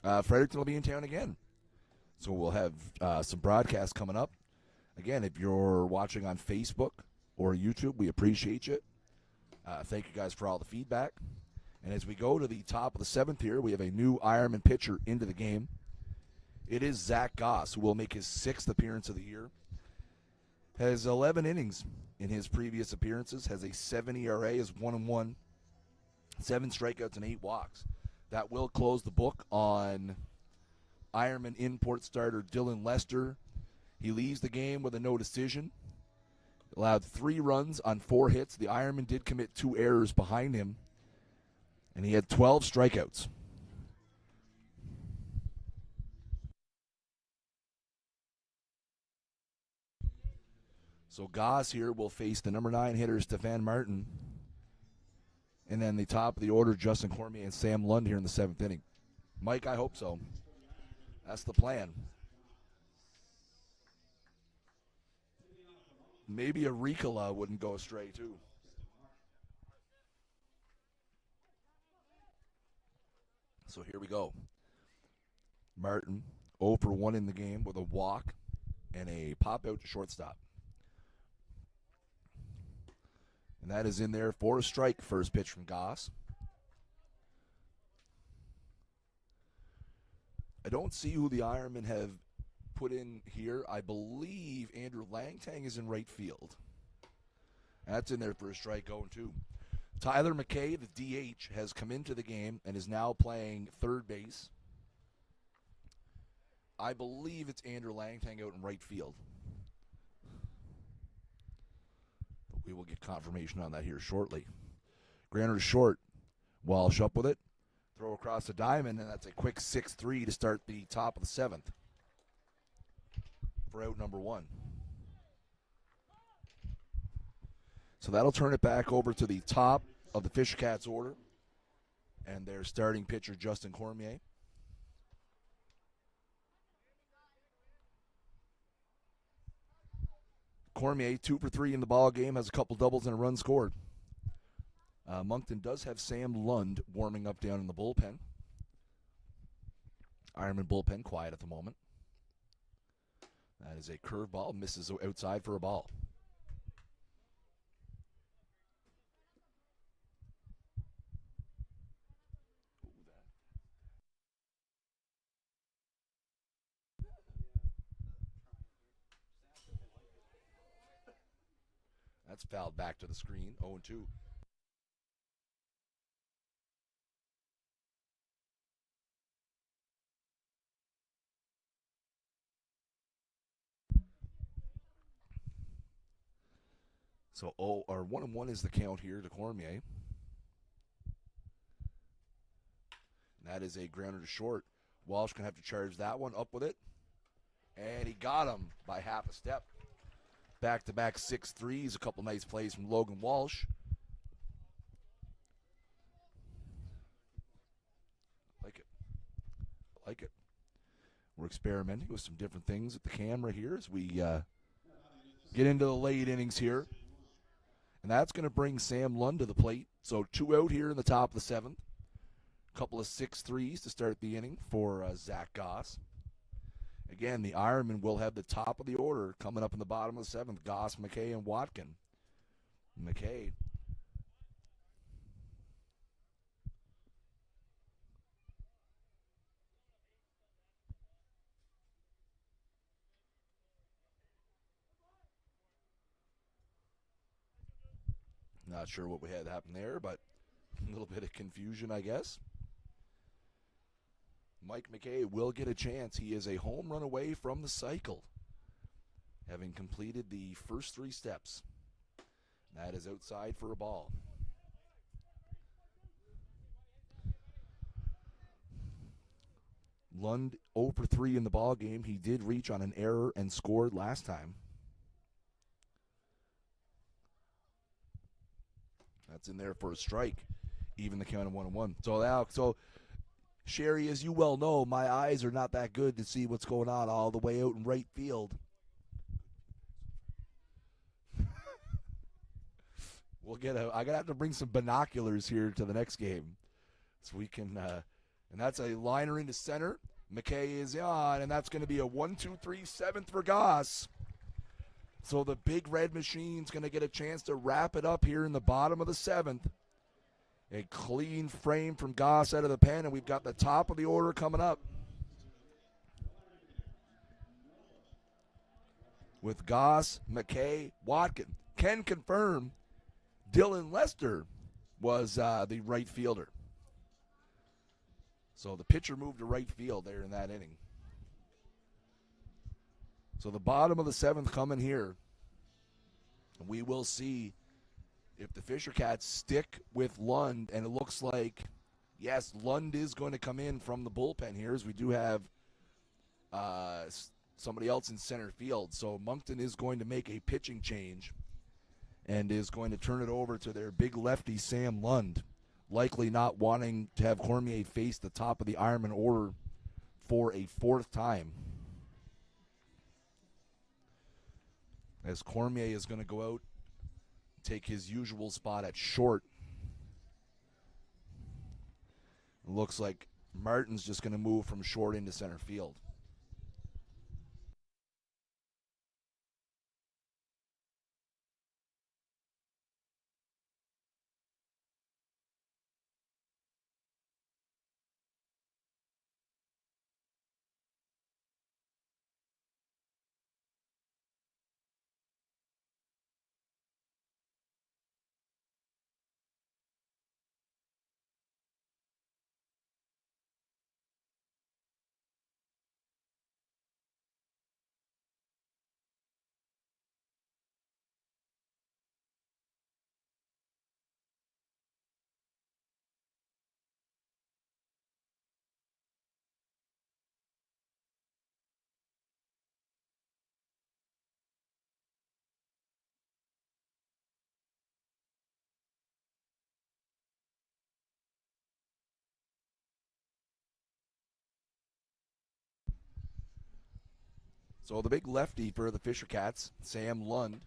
Fredericton will be in town again. So we'll have some broadcasts coming up. Again, if you're watching on Facebook or YouTube, we appreciate you. Thank you guys for all the feedback. And as we go to the top of the 7th here, we have a new Ironman pitcher into the game. It is Zach Goss, who will make his 6th appearance of the year. Has 11 innings in his previous appearances, has a 7 ERA, is 1-1, 7 strikeouts and 8 walks. That will close the book on Ironman import starter Dylan Lester. He leaves the game with a no decision. Allowed 3 runs on 4 hits. The Ironman did commit 2 errors behind him, and he had 12 strikeouts. So Goss here will face the number 9 hitter, Stefan Martin. And then the top of the order, Justin Cormier and Sam Lund here in the 7th inning. Mike, I hope so. That's the plan. Maybe a Ricola wouldn't go astray, too. So here we go. Martin, 0 for 1 in the game with a walk and a pop out to shortstop. And that is in there for a strike. First pitch from Goss. I don't see who the Ironmen have put in here. I believe Andrew Langtang is in right field. That's in there for a strike, 0-2. Tyler McKay, the DH, has come into the game and is now playing third base. I believe it's Andrew Langtang out in right field. But we will get confirmation on that here shortly. Granner to short. Walsh up with it. Throw across the diamond, and that's a quick 6-3 to start the top of the 7th for out number 1. So that'll turn it back over to the top of the Fishercats order and their starting pitcher, Justin Cormier. Cormier, 2 for 3 in the ball game, has a couple doubles and a run scored. Moncton does have Sam Lund warming up down in the bullpen. Ironman bullpen quiet at the moment. That is a curveball, misses outside for a ball. That's fouled back to the screen, 0-2. So 1-1 is the count here to Cormier. And that is a grounder to short. Walsh going to have to charge that one up with it. And he got him by half a step. Back-to-back 6-3s, a couple nice plays from Logan Walsh. Like it. We're experimenting with some different things at the camera here as we get into the late innings here. And that's going to bring Sam Lund to the plate. So 2 out here in the top of the 7th. A couple of 6-3s to start the inning for Zach Goss. Again, the Ironmen will have the top of the order coming up in the bottom of the 7th. Goss, McKay, and Watkin. McKay. Not sure what we had happen there, but a little bit of confusion, I guess. Mike McKay will get a chance. He is a home run away from the cycle, having completed the first 3 steps. That is outside for a ball. Lund 0 for 3 in the ball game. He did reach on an error and scored last time. That's in there for a strike. Even the count of 1-1. So Sherry, as you well know, my eyes are not that good to see what's going on all the way out in right field. I gotta have to bring some binoculars here to the next game, so we can. And that's a liner into center. McKay is on, and that's going to be a 1-2-3 7th for Goss. So the big red machine's going to get a chance to wrap it up here in the bottom of the 7th. A clean frame from Goss out of the pen, and we've got the top of the order coming up. With Goss, McKay, Watkin. Can confirm Dylan Lester was the right fielder. So the pitcher moved to right field there in that inning. So the bottom of the 7th coming here. We will see if the Fishercats stick with Lund, and it looks like, yes, Lund is going to come in from the bullpen here, as we do have somebody else in center field. So Moncton is going to make a pitching change and is going to turn it over to their big lefty, Sam Lund, likely not wanting to have Cormier face the top of the Ironman order for a fourth time. As Cormier is going to go out, take his usual spot at short. It looks like Martin's just going to move from short into center field. So the big lefty for the Fishercats, Sam Lund,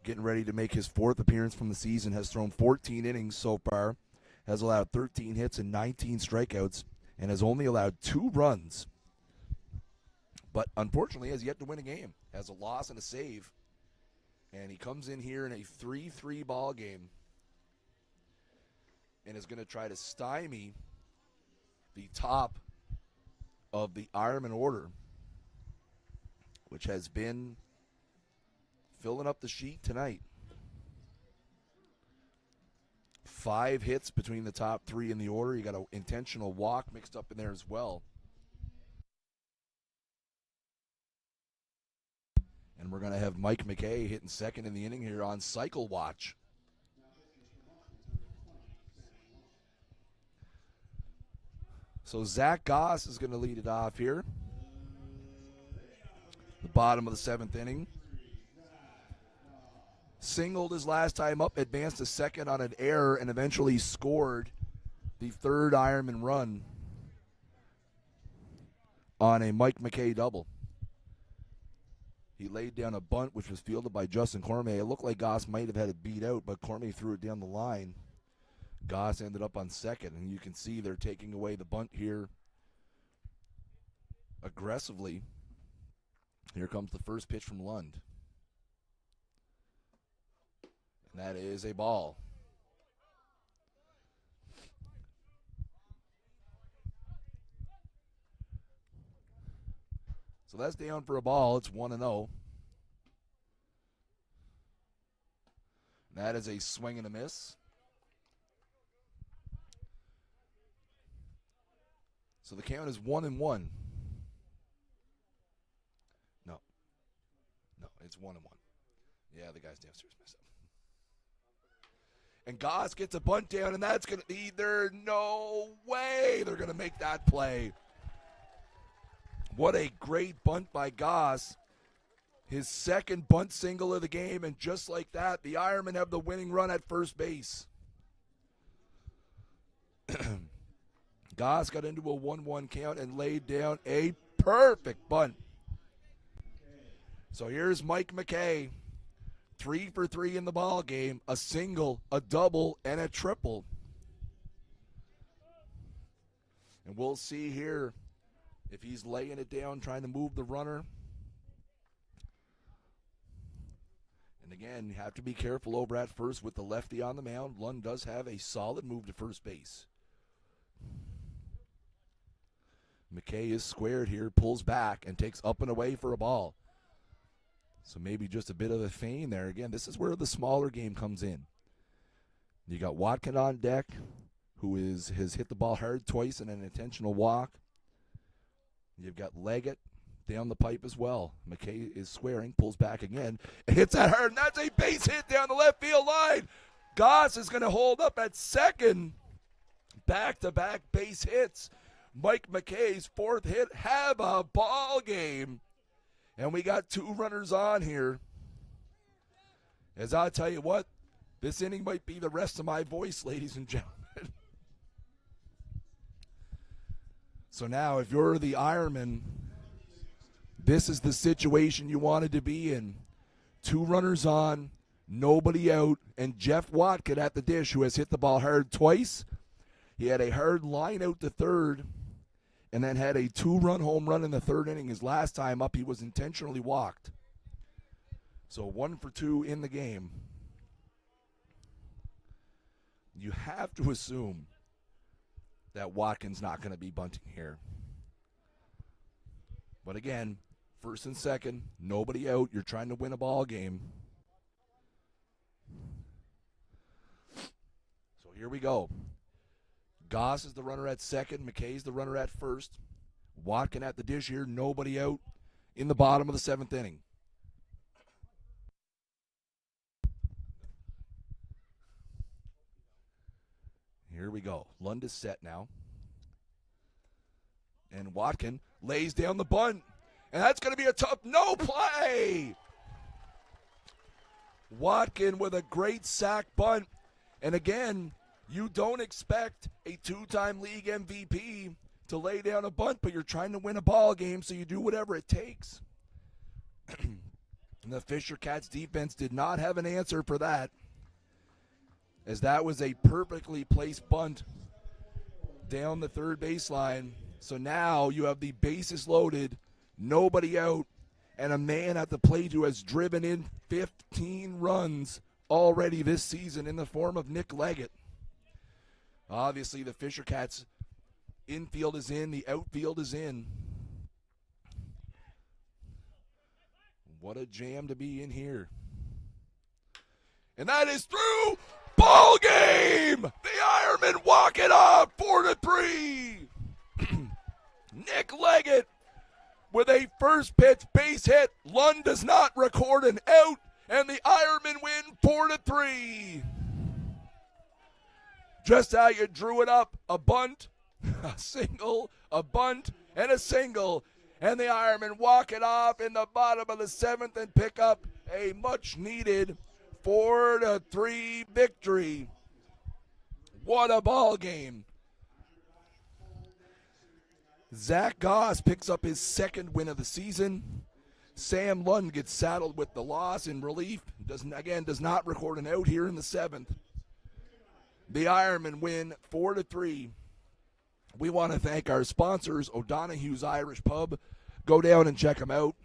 getting ready to make his fourth appearance from the season, has thrown 14 innings so far, has allowed 13 hits and 19 strikeouts, and has only allowed 2 runs. But unfortunately has yet to win a game, has a loss and a save. And he comes in here in a 3-3 ball game and is going to try to stymie the top of the Ironman order, which has been filling up the sheet tonight. 5 hits between the top 3 in the order. You got an intentional walk mixed up in there as well. And we're going to have Mike McKay hitting second in the inning here on cycle watch. So Zach Goss is going to lead it off here. The bottom of the 7th inning. Singled his last time up, advanced to second on an error, and eventually scored the 3rd Ironman run on a Mike McKay double. He laid down a bunt, which was fielded by Justin Cormier. It looked like Goss might have had it beat out, but Cormier threw it down the line. Goss ended up on second, and you can see they're taking away the bunt here aggressively. Here comes the first pitch from Lund. And that is a ball. So that's down for a ball. It's 1-0. That is a swing and a miss. So the count is 1-1. No, it's 1-1. Yeah, the guys downstairs messed up. And Goss gets a bunt down, and that's going to be there. No way they're going to make that play. What a great bunt by Goss. His second bunt single of the game, and just like that, the Ironmen have the winning run at first base. Goss got into a 1-1 count and laid down a perfect bunt. So here's Mike McKay. 3 for 3 in the ball game, a single, a double, and a triple. And we'll see here if he's laying it down, trying to move the runner. And again, you have to be careful over at first with the lefty on the mound. Lund does have a solid move to first base. McKay is squared here, pulls back, and takes up and away for a ball. So maybe just a bit of a feint there. Again, this is where the smaller game comes in. You got Watkin on deck, who has hit the ball hard twice in an intentional walk. You've got Leggett down the pipe as well. McKay is squaring, pulls back again, and hits that hard, and that's a base hit down the left field line. Goss is going to hold up at second. Back-to-back base hits. Mike McKay's fourth hit. Have a ball game. And we got 2 runners on here. As I'll tell you what, this inning might be the rest of my voice, ladies and gentlemen. So now, if you're the Ironman, this is the situation you wanted to be in. 2 runners on, nobody out, and Jeff Watkin at the dish, who has hit the ball hard twice. He had a hard line out to third, and then had a 2-run home run in the third inning. His last time up, he was intentionally walked. So 1 for 2 in the game. You have to assume that Watkins not going to be bunting here. But again, first and second, nobody out. You're trying to win a ball game. So here we go. Goss is the runner at second. McKay's the runner at first. Watkin at the dish here. Nobody out in the bottom of the 7th inning. Here we go. Lund is set now. And Watkin lays down the bunt. And that's going to be a tough no play. Watkin with a great sack bunt. And again, you don't expect a 2-time league MVP to lay down a bunt, but you're trying to win a ball game, so you do whatever it takes. And the Fishercats defense did not have an answer for that, as that was a perfectly placed bunt down the third baseline. So now you have the bases loaded, nobody out, and a man at the plate who has driven in 15 runs already this season in the form of Nick Leggett. Obviously, the Fishercats infield is in, the outfield is in. What a jam to be in here. And that is through. Ball game! The Ironmen walk it off 4-3. Nick Leggett with a first pitch base hit. Lund does not record an out, and the Ironmen win 4-3. Just how you drew it up. A bunt, a single, a bunt, and a single. And the Ironmen walk it off in the bottom of the 7th and pick up a much-needed 4-3 victory. What a ball game. Zach Goss picks up his 2nd win of the season. Sam Lund gets saddled with the loss in relief. Does not record an out here in the 7th. The Ironmen win 4-3. We want to thank our sponsors, O'Donoghue's Irish Pub. Go down and check them out.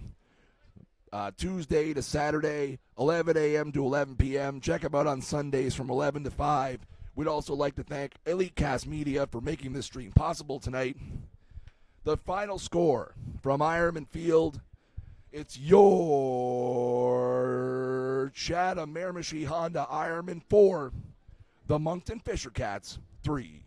Tuesday to Saturday, 11 a.m. to 11 p.m. Check them out on Sundays from 11 to 5. We'd also like to thank Elitecast Media for making this stream possible tonight. The final score from Ironman Field, it's your Chatham Miramichi Honda Ironmen 4, the Moncton Fishercats 3.